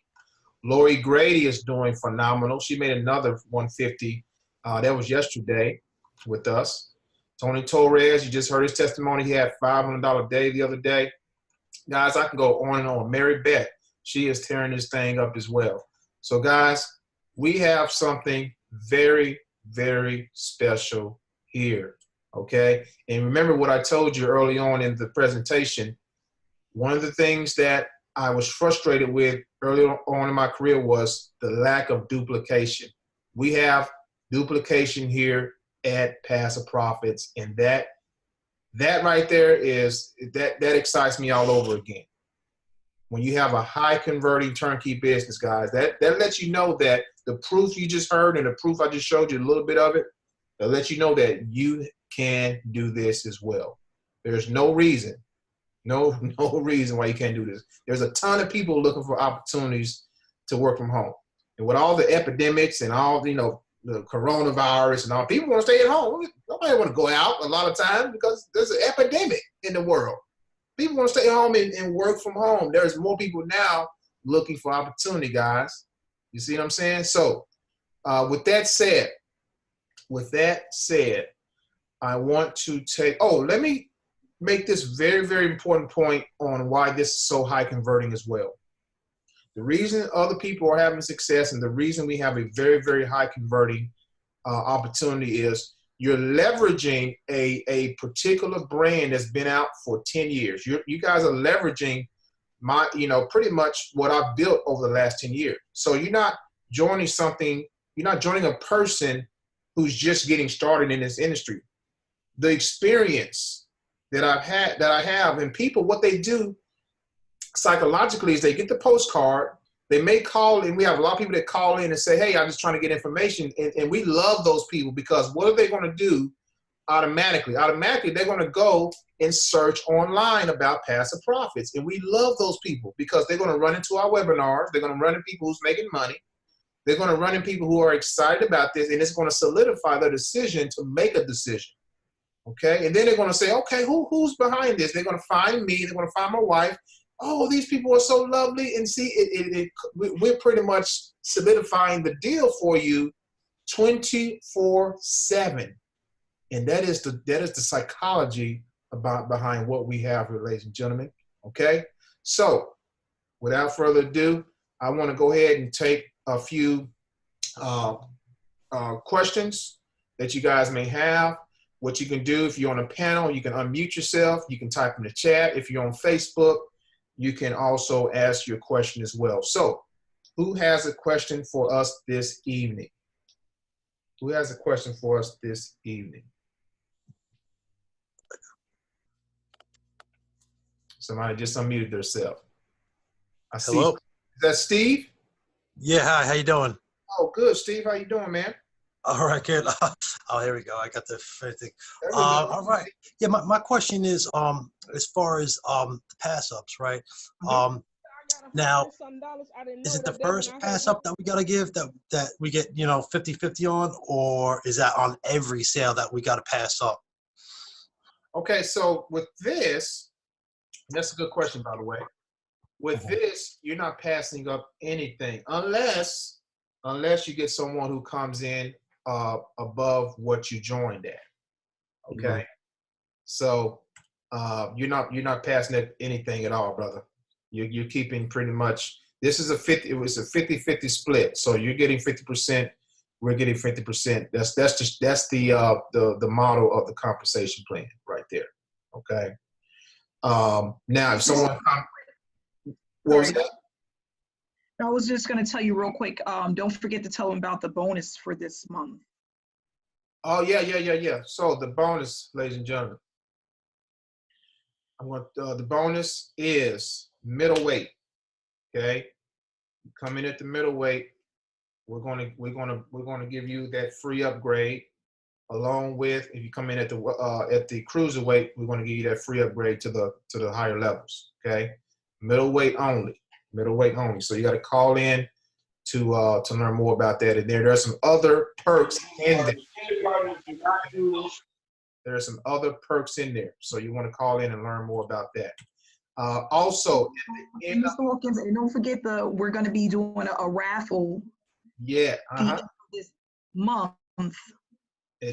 Lori Grady is doing phenomenal. She made another 150. That was yesterday with us. Tony Torres, you just heard his testimony. He had $500 a day the other day. Guys, I can go on and on. Mary Beth, she is tearing this thing up as well. So, guys, we have something very, very special here. Okay. And remember what I told you early on in the presentation. One of the things that I was frustrated with early on in my career was the lack of duplication. We have duplication here at Passive Profits, and that right there is that excites me all over again. When you have a high converting turnkey business, guys, that lets you know that the proof you just heard and the proof I just showed you a little bit of it, that lets you know that you can do this as well. There's no reason why you can't do this. There's a ton of people looking for opportunities to work from home. And with all the epidemics and all, the coronavirus and all, people want to stay at home. Nobody want to go out a lot of times because there's an epidemic in the world. People want to stay home and work from home. There's more people now looking for opportunity, guys. You see what I'm saying? So with that said, I want to let me make this very, very important point on why this is so high converting as well. The reason other people are having success and the reason we have a very, very high converting opportunity is you're leveraging a particular brand that's been out for 10 years. You guys are leveraging pretty much what I've built over the last 10 years. So you're not joining a person who's just getting started in this industry. The experience that I have, and people, what they do psychologically is they get the postcard, they may call, and we have a lot of people that call in and say, hey, I'm just trying to get information. And we love those people because what are they going to do automatically? Automatically, they're going to go and search online about Passive Profits. And we love those people because they're going to run into our webinars. They're going to run into people who's making money. They're going to run into people who are excited about this, and it's going to solidify their decision to make a decision. Okay, and then they're going to say, okay, who's behind this? They're going to find me. They're going to find my wife. Oh, these people are so lovely. And see, we're pretty much solidifying the deal for you 24/7. And that is the psychology behind what we have here, ladies and gentlemen. Okay, so without further ado, I want to go ahead and take a few questions that you guys may have. What you can do, if you're on a panel, you can unmute yourself. You can type in the chat. If you're on Facebook, you can also ask your question as well. So who has a question for us this evening? Who has a question for us this evening? Somebody just unmuted themselves. I see. Hello? Is that Steve? Yeah, hi, how you doing? Oh, good. Steve, how you doing, man? All right, good. Oh, here we go. I got the thing. There we go. All right. Yeah, my question is, as far as the pass ups, right? Now, is it the first pass up that we got to give that we get, 50-50 on, or is that on every sale that we got to pass up? Okay, so with this, that's a good question, by the way. With this, you're not passing up anything unless you get someone who comes in above what you joined at. Okay, so you're not passing up anything at all, brother. You're keeping pretty much. This is it was a 50-50 split. So you're getting 50%. We're getting 50%. That's the model of the compensation plan right there. Okay. Now, if someone what was that? I was just going to tell you real quick. Don't forget to tell them about the bonus for this month. Oh yeah. So the bonus, ladies and gentlemen, the bonus is middleweight. Okay, come in at the middleweight. We're gonna give you that free upgrade, along with if you come in at the cruiserweight, we're gonna give you that free upgrade to the higher levels. Okay, middleweight only. So you got to call in to learn more about that. And there are some other perks in there. There are some other perks in there. So you want to call in and learn more about that. Also, Mr. Wilkins, and don't forget we're going to be doing a raffle. Yeah. This month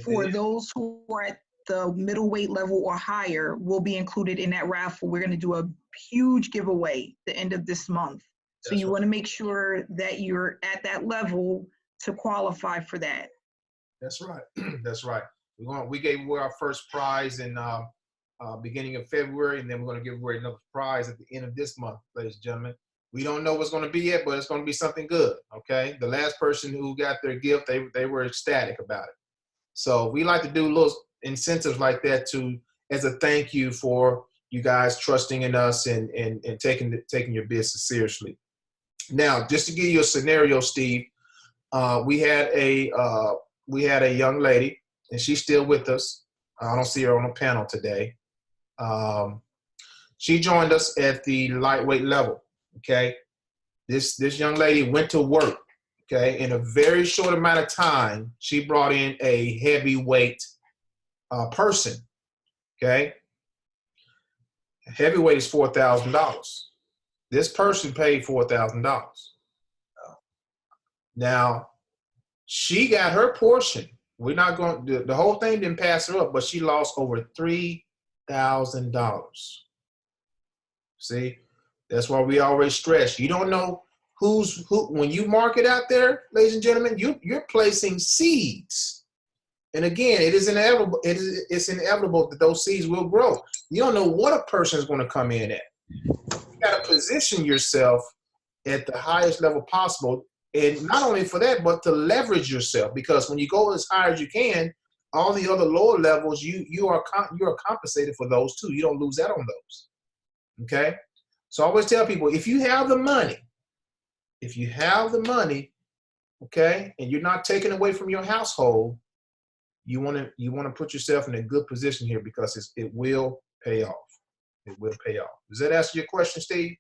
for those who are at the middleweight level or higher will be included in that raffle. We're going to do a huge giveaway the end of this month. So you want to make sure that you're at that level to qualify for that. That's right. That's right. We gave away our first prize in beginning of February, and then we're going to give away another prize at the end of this month, ladies and gentlemen. We don't know what's going to be yet, but it's going to be something good. Okay. The last person who got their gift, they were ecstatic about it. So we like to do little incentives like that as a thank you for you guys trusting in us and taking your business seriously. Now, just to give you a scenario, Steve, we had a young lady, and she's still with us. I don't see her on the panel today. She joined us at the lightweight level. Okay, this young lady went to work. Okay, in a very short amount of time, she brought in a heavyweight person. Okay, heavyweight is $4,000. This person paid $4,000. Now, she got her portion. We're not going. The whole thing didn't pass her up, but she lost over $3,000. See, that's why we always stress. You don't know who. When you market out there, ladies and gentlemen, you're placing seeds. And again, it is inevitable. It's inevitable that those seeds will grow. You don't know what a person is going to come in at. You got to position yourself at the highest level possible, and not only for that, but to leverage yourself. Because when you go as high as you can, all the other lower levels, you are compensated for those too. You don't lose out on those. Okay. So I always tell people, if you have the money, okay, and you're not taking away from your household, you want to put yourself in a good position here because it will pay off. It will pay off. Does that answer your question, Steve?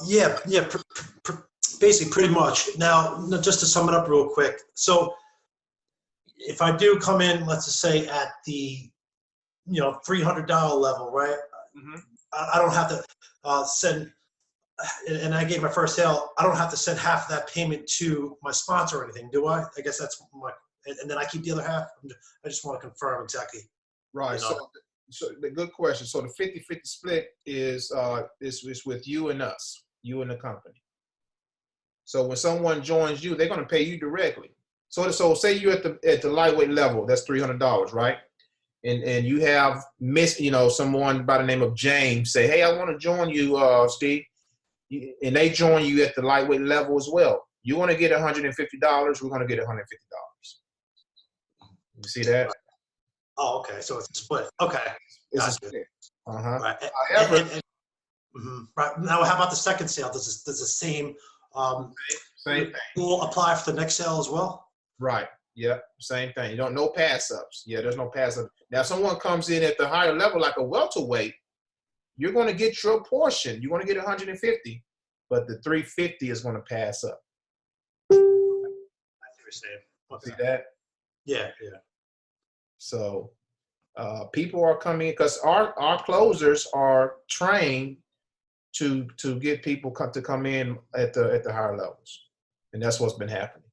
Yeah, basically pretty much. Now, just to sum it up real quick. So if I do come in, let's just say at the, $300 level, right? Mm-hmm. I don't have to send, and I gave my first sale, I don't have to send half of that payment to my sponsor or anything, do I? I guess that's and then I keep the other half. I just want to confirm exactly. Right. So the good question. So the 50-50 split is with you and us, you and the company. So when someone joins you, they're going to pay you directly. So say you're at the lightweight level, that's $300, right? And you have someone by the name of James say, hey, I want to join you, Steve. And they join you at the lightweight level as well. You want to get $150, we're going to get $150. You see that? Oh, okay. So it's a split. Okay. It's a split. Uh-huh. Right. However, right. Now, how about the second sale? Does the same thing rule apply for the next sale as well? Right. Yeah. Same thing. No pass ups. Yeah. There's no pass up. Now, if someone comes in at the higher level, like a welterweight, you're going to get your portion. You're going to get 150, but the 350 is going to pass up. I see what you're saying. Okay. See that? Yeah. So people are coming because our closers are trained to get people to come in at the higher levels, and that's what's been happening.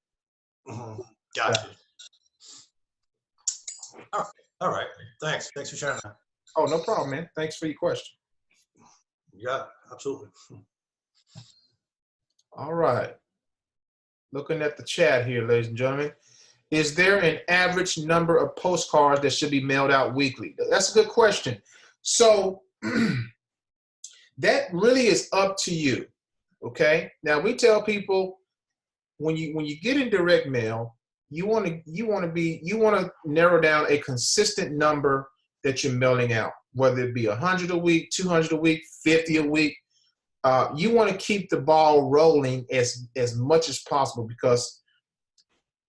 Mm-hmm. Gotcha. Yeah. All right. Thanks for sharing that. Oh, no problem, man. Thanks for your question. Yeah, absolutely. All right. Looking at the chat here, ladies and gentlemen. Is there an average number of postcards that should be mailed out weekly? That's a good question. So that really is up to you. Okay. Now we tell people when you get in direct mail, you want to narrow down a consistent number that you're mailing out, whether it be 100 a week, 200 a week, 50 a week. You want to keep the ball rolling as much as possible because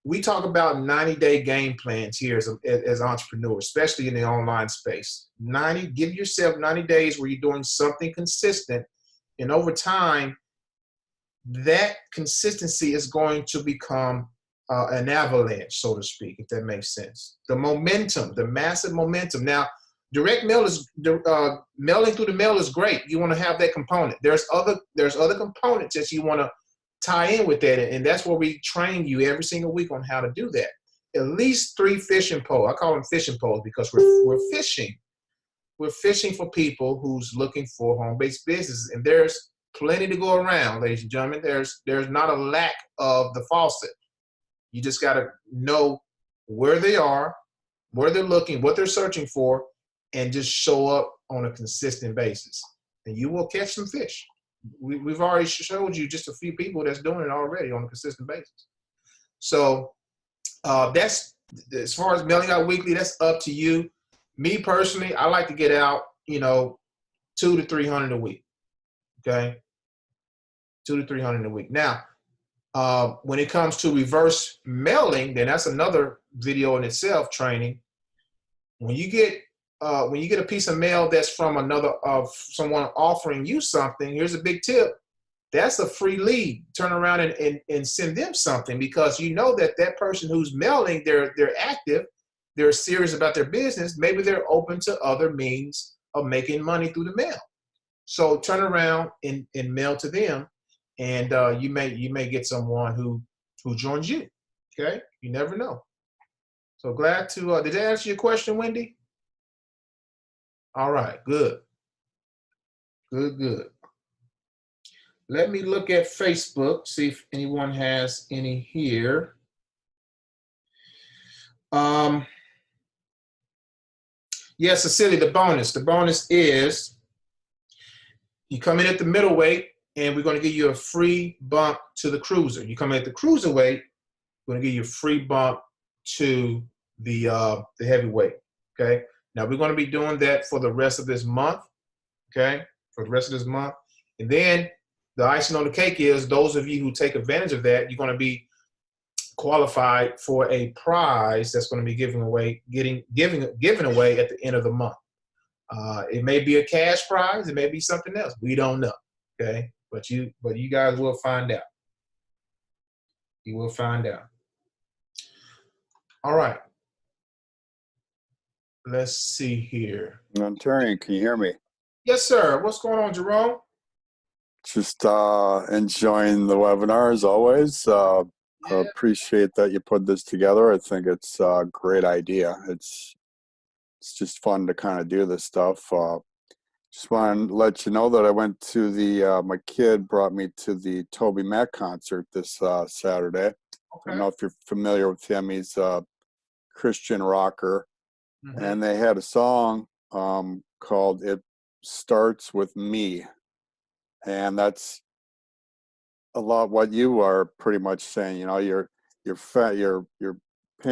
we talk about 90-day game plans here as entrepreneurs, especially in the online space. Give yourself 90 days where you're doing something consistent, and over time, that consistency is going to become an avalanche, so to speak, if that makes sense. The momentum, the massive momentum. Now, direct mail is mailing through the mail is great. You want to have that component. There's other components that you want to tie in with that, and that's where we train you every single week on how to do that. At least 3 fishing poles. I call them fishing poles because we're fishing. We're fishing for people who's looking for home-based businesses, and there's plenty to go around, ladies and gentlemen. There's not a lack of the faucet. You just got to know where they are, where they're looking, what they're searching for, and just show up on a consistent basis. And you will catch some fish. We've already showed you just a few people that's doing it already on a consistent basis. So that's, as far as mailing out weekly, that's up to you. Me personally, I like to get out, 200 to 300 a week. Okay, 200 to 300 a week. Now, when it comes to reverse mailing, then that's another video in itself. Training. When you get a piece of mail that's from someone offering you something, here's a big tip. That's a free lead. Turn around and send them something, because you know that person who's mailing, they're active, they're serious about their business. Maybe they're open to other means of making money through the mail. So turn around and mail to them, and you may get someone who joins you. Okay, you never know. So glad to. Did that answer your question, Wendy? All right, good. Let me look at Facebook, see if anyone has any here. Yes, Cecilia, the bonus is you come in at the middleweight, and we're going to give you a free bump to the cruiser. You come in at the cruiserweight, we're going to give you a free bump to the heavyweight. Okay. Now we're going to be doing that for the rest of this month. Okay, for the rest of this month, and then the icing on the cake is those of you who take advantage of that, you're going to be qualified for a prize that's going to be given away at the end of the month. It may be a cash prize, it may be something else. We don't know. Okay, but you guys will find out. You will find out. All right. Let's see here. Tarian, can you hear me? Yes, sir. What's going on, Jerome? Just enjoying the webinar as always. Appreciate that you put this together. I think it's a great idea. It's just fun to kind of do this stuff. Just want to let you know that I went to my kid brought me to the Toby Mac concert this Saturday. Okay. I don't know if you're familiar with him. He's a Christian rocker. Mm-hmm. And they had a song called "It Starts With Me," and that's a lot what you are pretty much saying. Your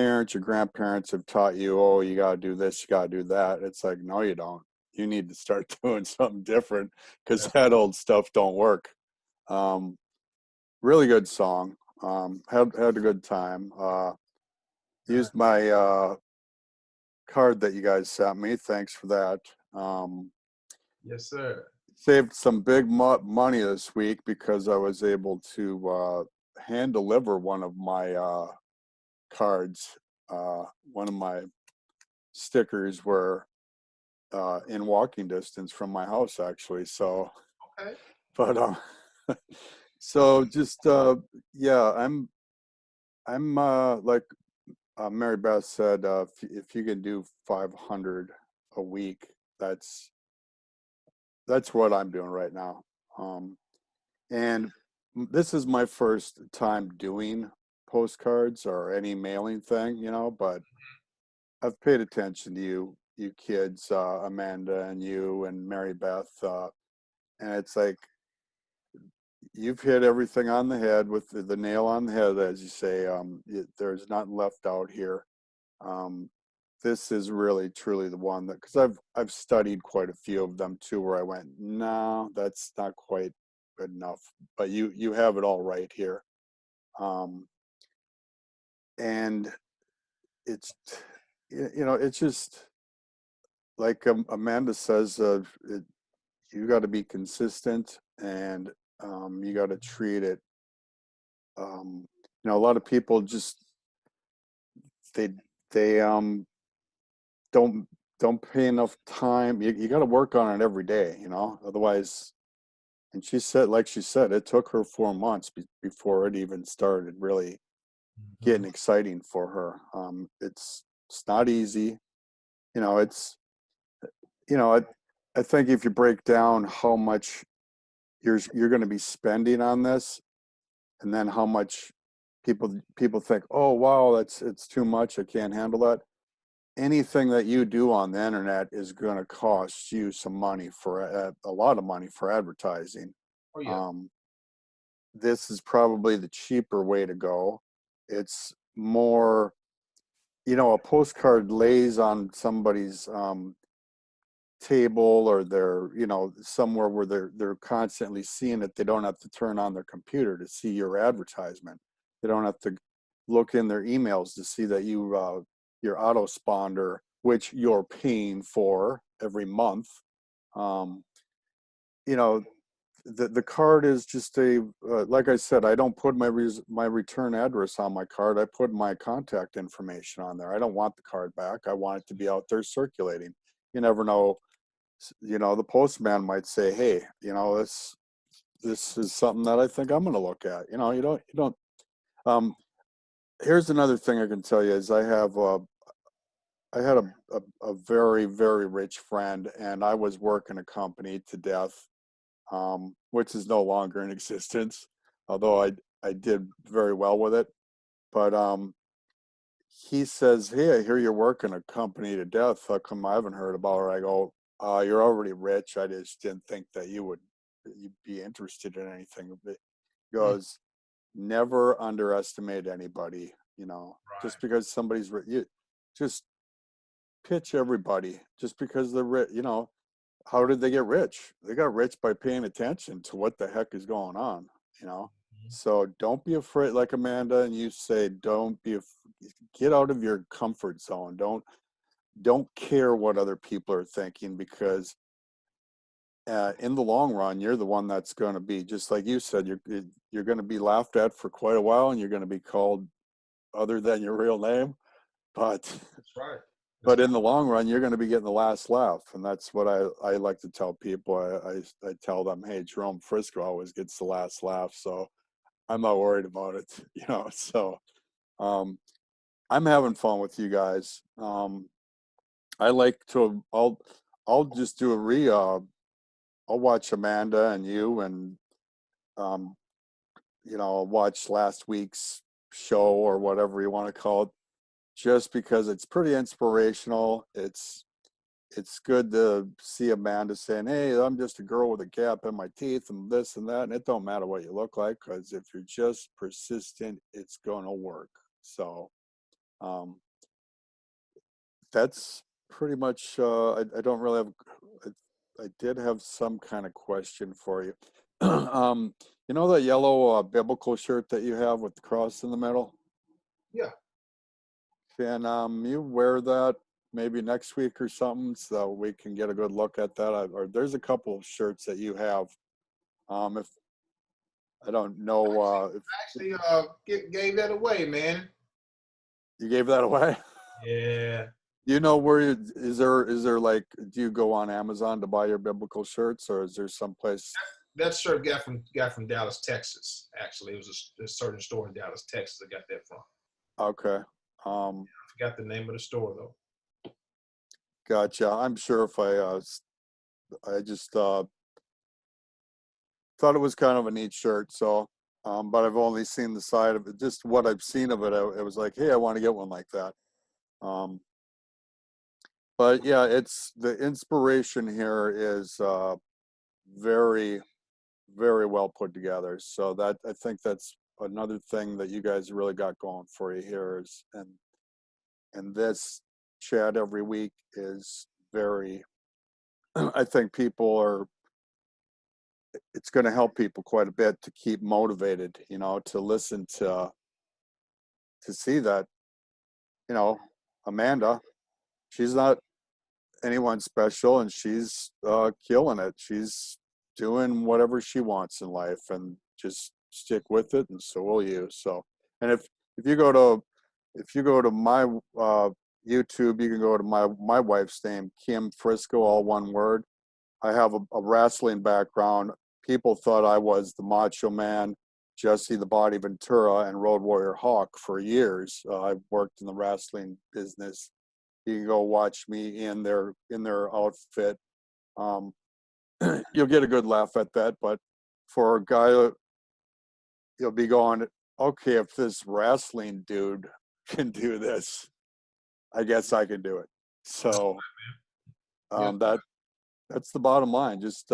parents, your grandparents have taught you, oh, you got to do this, you got to do that. It's like, no, you don't. You need to start doing something different, because that old stuff don't work. Really good song. Had a good time. Used my card that you guys sent me. Thanks for that. Yes, sir. Saved some big money this week because I was able to hand deliver one of my cards. One of my stickers were in walking distance from my house, actually. So, okay. But so just yeah, I'm like Mary Beth said, if you can do 500 a week, that's what I'm doing right now. And this is my first time doing postcards or any mailing thing, but I've paid attention to you kids, Amanda and you and Mary Beth, and it's like you've hit everything on the head with the nail on the head, as you say. There's nothing left out here. This is really truly the one that, because I've studied quite a few of them too, where I went, no, that's not quite good enough. But you have it all right here, and it's it's just like Amanda says, you got to be consistent, and you got to treat it. A lot of people just they don't pay enough time. You got to work on it every day, otherwise. And she said, it took her 4 months before it even started really getting exciting for her. It's not easy. I think if you break down how much you're going to be spending on this, and then how much people think, oh wow, it's too much, I can't handle that. Anything that you do on the internet is going to cost you some money for a lot of money for advertising. Oh yeah. This is probably the cheaper way to go. It's more, a postcard lays on somebody's table, or they're, somewhere where they're constantly seeing it. They don't have to turn on their computer to see your advertisement. They don't have to look in their emails to see that your auto sponder, which you're paying for every month. You know, the card is just like I said, I don't put my return address on my card. I put my contact information on there. I don't want the card back. I want it to be out there circulating. You never know. The postman might say, hey, this is something that I think I'm going to look at. You don't. Here's another thing I can tell you is I had a very, very rich friend, and I was working a company to death, which is no longer in existence, although I did very well with it. But he says, hey, I hear you're working a company to death. How come I haven't heard about it? I go, you're already rich. I just didn't think that you'd be interested in anything. But he goes, never underestimate anybody, just because somebody's you just pitch everybody just because they're rich. How did they get rich? They got rich by paying attention to what the heck is going on, so don't be afraid, like Amanda and you say, get out of your comfort zone. Don't care what other people are thinking, because in the long run, you're the one that's going to be, just like you said, you're going to be laughed at for quite a while, and you're going to be called other than your real name. But That's right. But in the long run, you're going to be getting the last laugh, and that's what I like to tell people. I tell them, hey, Jerome Frisco always gets the last laugh, so I'm not worried about it, So I'm having fun with you guys. I like to. I'll just do I'll watch Amanda and you, and I'll watch last week's show, or whatever you want to call it, just because it's pretty inspirational. It's good to see Amanda saying, hey, I'm just a girl with a gap in my teeth and this and that. And it don't matter what you look like, because if you're just persistent, it's going to work. So that's pretty much, I don't really have, I did have some kind of question for you. That yellow biblical shirt that you have with the cross in the middle? Yeah. Can you wear that maybe next week or something, so we can get a good look at that? Or there's a couple of shirts that you have. If I don't know, if Gave that away, man. you gave that away. Yeah. Where is there like, do you go on Amazon to buy your biblical shirts, or is there someplace? That shirt got from Dallas, Texas. Actually, it was a certain store in Dallas, Texas. I got that from. Okay. I forgot the name of the store though. Gotcha. I'm sure if I just thought it was kind of a neat shirt. So, but I've only seen the side of it. Just what I've seen of it, it was like, hey, I want to get one like that. But yeah, it's the inspiration here is very, very well put together. So that, I think that's another thing that you guys really got going for you here is, and this chat every week is very, I think it's going to help people quite a bit to keep motivated, to listen to see that, Amanda, she's not anyone special, and she's killing it. She's doing whatever she wants in life, and just stick with it, and so will you. So, and if you go to my YouTube, you can go to my wife's name, Kim Frisco, all one word. I have a wrestling background. People thought I was the Macho Man, Jesse the Body Ventura, and Road Warrior Hawk for years. I've worked in the wrestling business. You can go watch me in their outfit. You'll get a good laugh at that. But for a guy, you'll be going, okay, if this wrestling dude can do this, I guess I can do it. So that's the bottom line. Just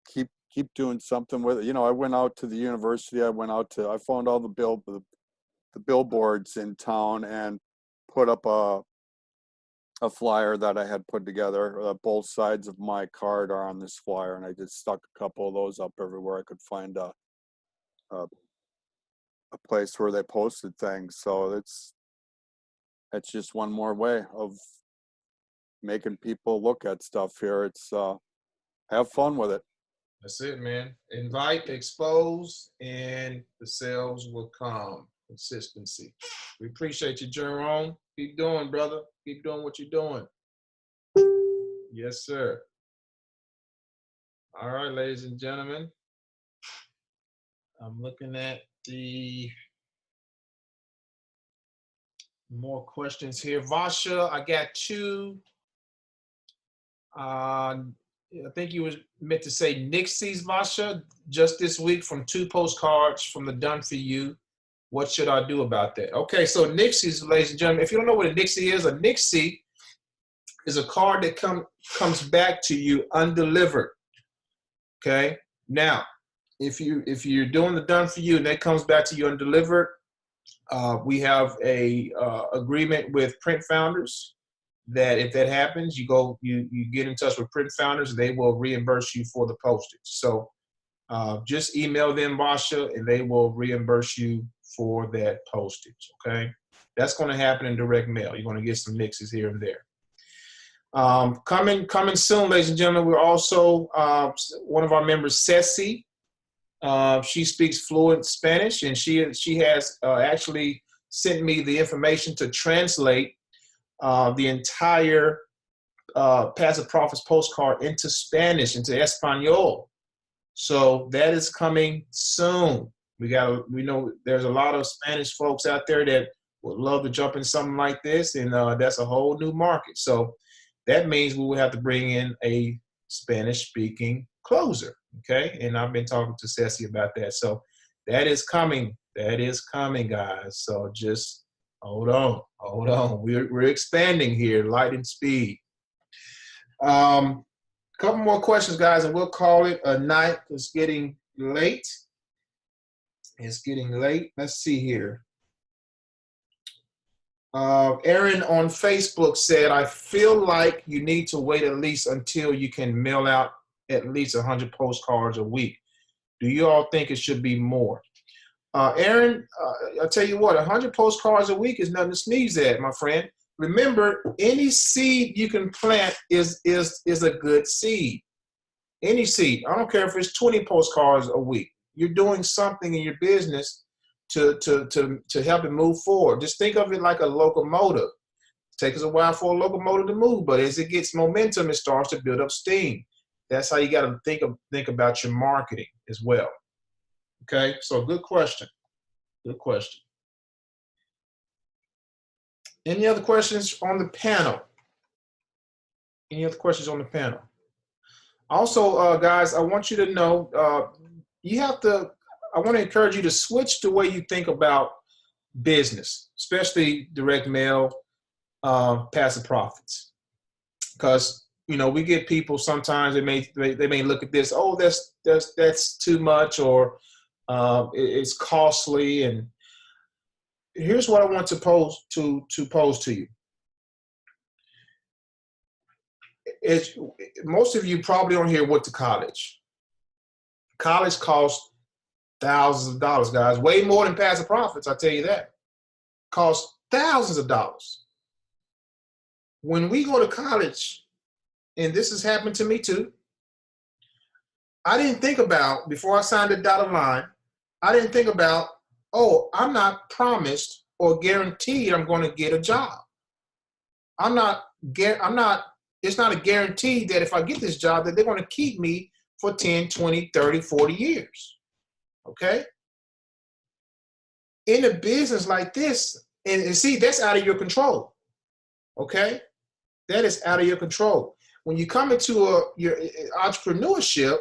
keep doing something with it. You know, I went out to the university. I found all the billboards in town and put up a flyer that I had put together. Both sides of my card are on this flyer, and I just stuck a couple of those up everywhere I could find a place where they posted things. So that's just one more way of making people look at stuff here. It's have fun with it. That's it, man. Invite, expose, and the sales will come. Consistency. We appreciate you, Jerome. Keep doing, brother. Keep doing what you're doing. Yes, sir. All right, ladies and gentlemen. I'm looking at the more questions here. Vasha, I got two. I think you were meant to say Nixie's, Vasha, just this week from 2 postcards from the Done For You. What should I do about that? Okay, so Nixie's, ladies and gentlemen, if you don't know what a Nixie is a card that comes back to you undelivered. Okay, now if you're doing the Done For You and that comes back to you undelivered, we have a agreement with Print Founders that if that happens, you get in touch with Print Founders, they will reimburse you for the postage. So just email them, Basha, and they will reimburse you for that postage. Okay, that's going to happen in direct mail. You're going to get some mixes here and there. Coming soon, ladies and gentlemen. We're also one of our members, Ceci. She speaks fluent Spanish, and she has actually sent me the information to translate the entire Passive Profits postcard into Spanish, into Espanol. So that is coming soon. We know there's a lot of Spanish folks out there that would love to jump in something like this, and that's a whole new market. So that means we will have to bring in a Spanish-speaking closer, okay? And I've been talking to Ceci about that. So that is coming. That is coming, guys. So just hold on. We're expanding here, light and speed. Couple more questions, guys, and we'll call it a night. It's getting late. Let's see here. Aaron on Facebook said, I feel like you need to wait at least until you can mail out at least 100 postcards a week. Do you all think it should be more? Aaron, I'll tell you what, 100 postcards a week is nothing to sneeze at, my friend. Remember, any seed you can plant is a good seed. Any seed. I don't care if it's 20 postcards a week. You're doing something in your business to help it move forward. Just think of it like a locomotive. It takes a while for a locomotive to move, but as it gets momentum, it starts to build up steam. That's how you got to think about your marketing as well. Okay, so good question. Good question. Any other questions on the panel? Any other questions on the panel? Also, guys, I want you to know, I want to encourage you to switch the way you think about business, especially direct mail, passive profits. Because, we get people sometimes, they may look at this, oh, that's too much, or it's costly. And here's what I want to pose to you. Most of you probably on here went to college. College costs thousands of dollars, guys. Way more than passive profits, I tell you that. Costs thousands of dollars. When we go to college, and this has happened to me too, I didn't think about, before I signed the dotted line, I didn't think about, oh, I'm not promised or guaranteed I'm going to get a job. It's not a guarantee that if I get this job that they're going to keep me for 10, 20, 30, 40 years. Okay? In a business like this, and see, that's out of your control. Okay? That is out of your control. When you come into your entrepreneurship,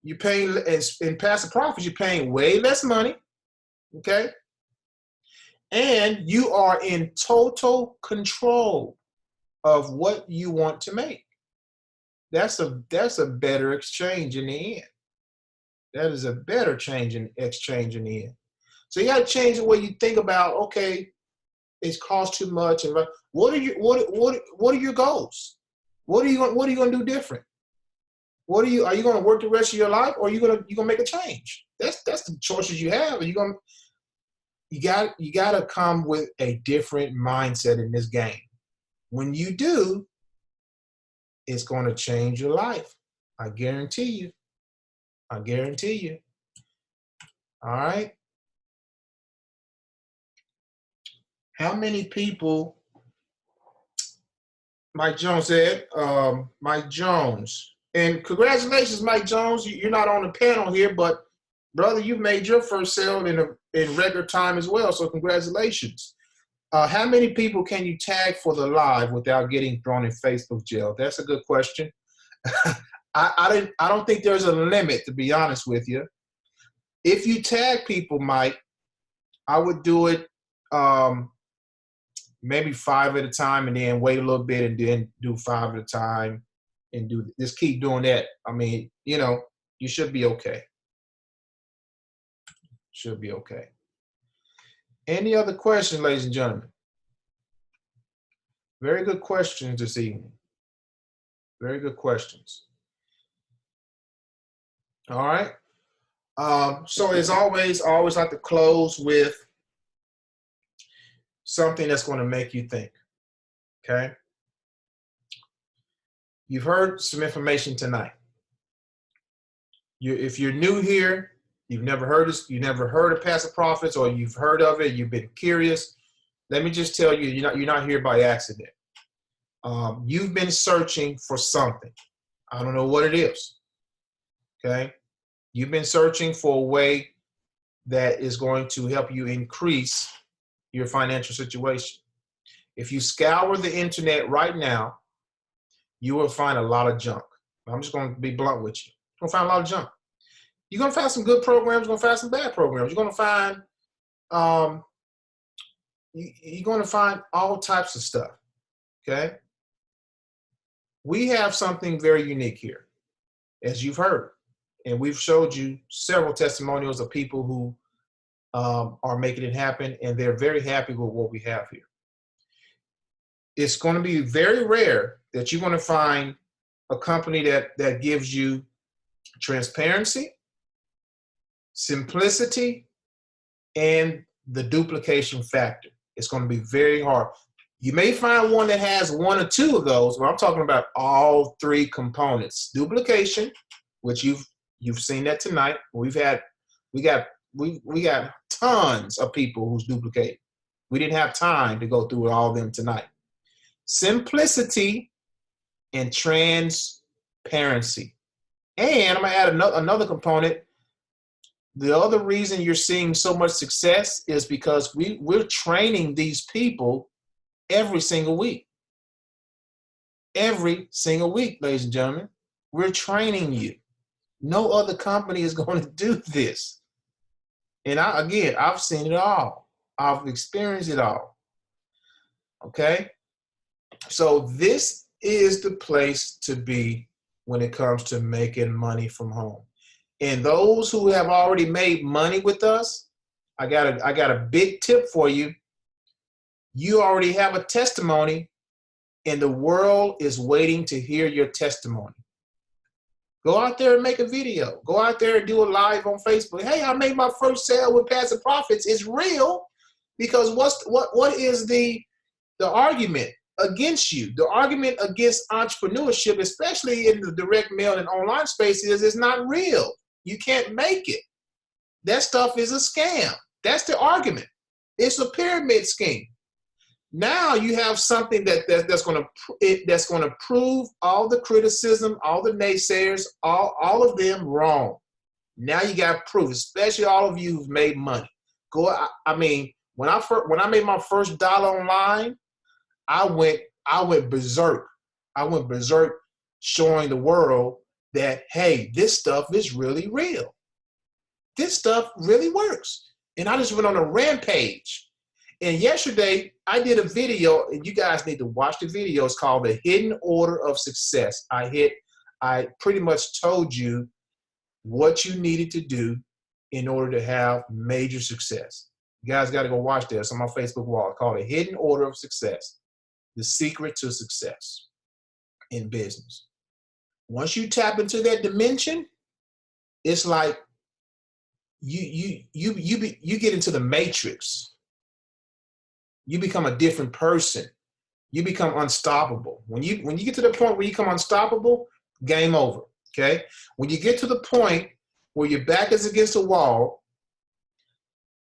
you're paying, in passive profits, you're paying way less money, Okay? And you are in total control of what you want to make. That's a better exchange in the end. That is a better exchange in the end. So you got to change the way you think about, okay, it's cost too much, and what are your goals? What are you going to do different? Are you going to work the rest of your life, or are you going to make a change? That's the choices you have. You got to come with a different mindset in this game. When you do, it's going to change your life. I guarantee you. I guarantee you. All right. How many people, Mike Jones said, Mike Jones. And congratulations, Mike Jones. You're not on the panel here, but brother, you made your first sale in record time as well. So congratulations. How many people can you tag for the live without getting thrown in Facebook jail? That's a good question. I don't think there's a limit, to be honest with you. If you tag people, Mike, I would do it maybe 5 at a time, and then wait a little bit, and then do 5 at a time, and just keep doing that. I mean, you should be okay. Should be okay. Any other questions, ladies and gentlemen? Very good questions this evening. Very good questions. All right. So as always, I always like to close with something that's going to make you think. Okay. You've heard some information tonight. If you're new here, you've never heard this, you never heard of Passive Profits, or you've heard of it, you've been curious. Let me just tell you, you're not here by accident. You've been searching for something. I don't know what it is. Okay. You've been searching for a way that is going to help you increase your financial situation. If you scour the internet right now, you will find a lot of junk. I'm just going to be blunt with you. You're going to find a lot of junk. You're going to find some good programs. You're going to find some bad programs. You're going to find, you're going to find all types of stuff. Okay. We have something very unique here, as you've heard. And we've showed you several testimonials of people who are making it happen, and they're very happy with what we have here. It's going to be very rare that you're going to find a company that gives you transparency, simplicity, and the duplication factor. It's going to be very hard. You may find one that has 1 or 2 of those, but I'm talking about all 3 components. Duplication, which you've seen that tonight. We got tons of people who's duplicated. We didn't have time to go through all of them tonight. Simplicity and transparency. And I'm gonna add another component. The other reason you're seeing so much success is because we're training these people every single week. Every single week, ladies and gentlemen, we're training you. No other company is going to do this. And I've seen it all. I've experienced it all. Okay? So this is the place to be when it comes to making money from home. And those who have already made money with us, I got a big tip for you. You already have a testimony, and the world is waiting to hear your testimony. Go out there and make a video. Go out there and do a live on Facebook. Hey, I made my first sale with Passive Profits. It's real, because what is the argument against you? The argument against entrepreneurship, especially in the direct mail and online space, is it's not real. You can't make it. That stuff is a scam. That's the argument. It's a pyramid scheme. Now you have something that's going to prove all the criticism, all the naysayers, all of them wrong. Now you got proof, especially all of you who've made money. When I made my first dollar online, I went berserk. I went berserk, showing the world that, hey, this stuff is really real. This stuff really works. And I just went on a rampage. And yesterday I did a video, and you guys need to watch the video. It's called The Hidden Order of Success. I pretty much told you what you needed to do in order to have major success. You guys got to go watch this on my Facebook wall. It's called The Hidden Order of Success, the secret to success in business. Once you tap into that dimension, it's like you get into the matrix. You become a different person. You become unstoppable. When you get to the point where you become unstoppable, game over. Okay? When you get to the point where your back is against the wall,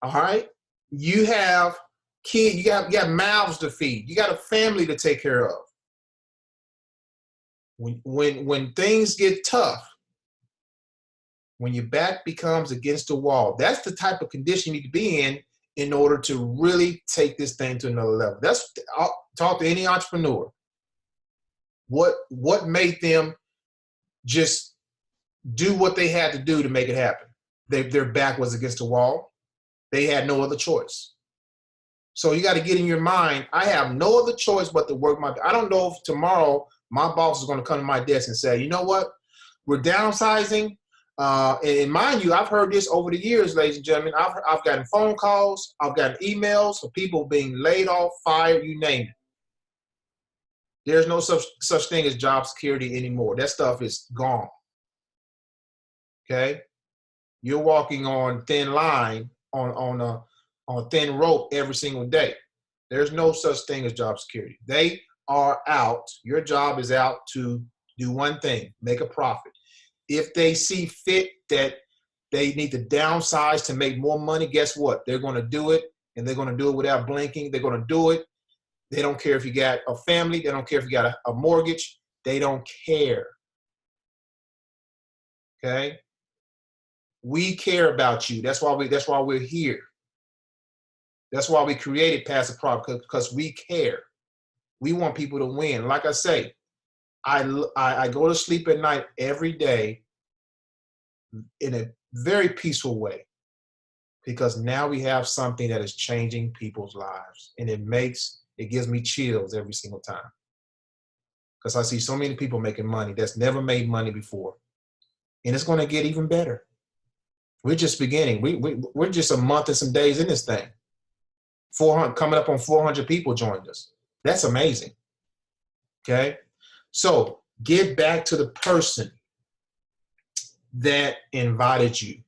all right, you have kids, you got mouths to feed, you got a family to take care of. When things get tough, when your back becomes against the wall, that's the type of condition you need to be in order to really take this thing to another level. Talk to any entrepreneur. What made them just do what they had to do to make it happen? Their back was against the wall. They had no other choice. So you got to get in your mind, I have no other choice but to work I don't know if tomorrow my boss is going to come to my desk and say, you know what, we're downsizing. And mind you, I've heard this over the years, ladies and gentlemen. I've gotten phone calls, I've gotten emails of people being laid off, fired, you name it. There's no such thing as job security anymore. That stuff is gone. Okay? You're walking on thin line, on a thin rope every single day. There's no such thing as job security. They are out. Your job is out to do one thing, make a profit. If they see fit that they need to downsize to make more money, guess what? They're going to do it, and they're going to do it without blinking. They're going to do it. They don't care if you got a family. They don't care if you got a mortgage. They don't care. Okay? We care about you. That's why we're here. That's why we created Passive Profit, because we care. We want people to win. Like I say, I go to sleep at night every day in a very peaceful way, because now we have something that is changing people's lives, and it gives me chills every single time, because I see so many people making money that's never made money before, and it's going to get even better. We're just beginning. We're just a month and some days in this thing. 400, coming up on 400 people joined us. That's amazing. Okay? So get back to the person that invited you.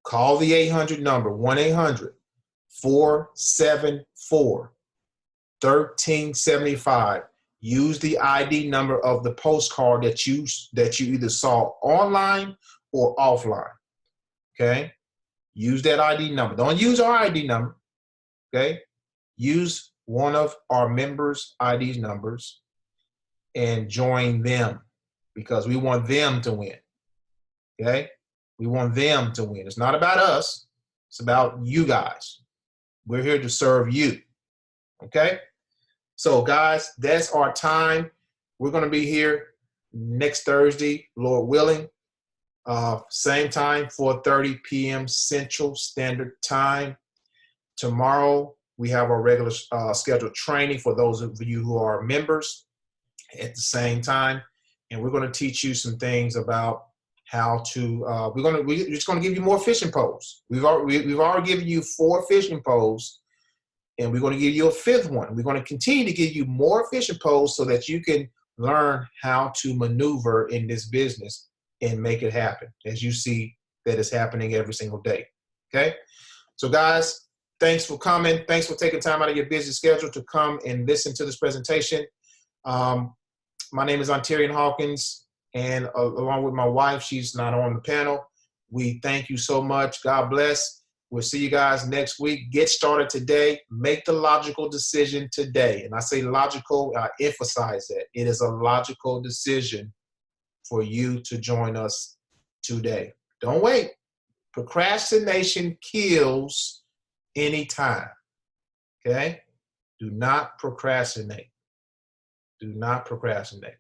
Call the 800 number, 1-800-474-1375. Use the ID number of the postcard that you either saw online or offline. Okay? Use that ID number. Don't use our ID number. Okay? Use one of our members' ID numbers and join them, because we want them to win. Okay? We want them to win. It's not about us. It's about you guys. We're here to serve you. Okay? So guys, that's our time. We're going to be here next Thursday, Lord willing. Same time, 4:30 p.m. Central Standard Time. Tomorrow, we have our regular scheduled training for those of you who are members at the same time. And we're going to teach you some things about how to, we're just going to give you more fishing poles. We've already given you 4 fishing poles, and we're going to give you a 5th one. We're going to continue to give you more fishing poles so that you can learn how to maneuver in this business and make it happen, as you see that it's happening every single day. Okay? So guys, thanks for coming. Thanks for taking time out of your busy schedule to come and listen to this presentation. My name is Ontarian Hawkins, and along with my wife, she's not on the panel. We thank you so much. God bless. We'll see you guys next week. Get started today. Make the logical decision today. And I say logical, I emphasize that. It is a logical decision for you to join us today. Don't wait. Procrastination kills anytime. Okay? Do not procrastinate. Do not procrastinate.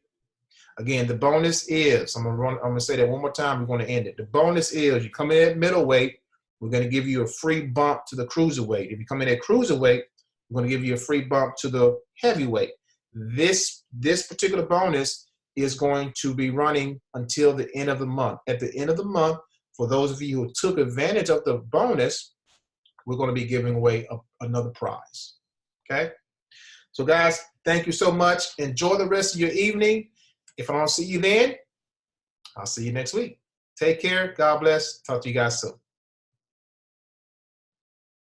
Again, the bonus is, I'm gonna say that one more time, we're gonna end it. The bonus is you come in at middleweight, we're going to give you a free bump to the cruiserweight. If you come in at cruiserweight, we're going to give you a free bump to the heavyweight. This particular bonus is going to be running until the end of the month. At the end of the month, for those of you who took advantage of the bonus, we're going to be giving away another prize. Okay? So guys, thank you so much. Enjoy the rest of your evening. If I don't see you then, I'll see you next week. Take care. God bless. Talk to you guys soon.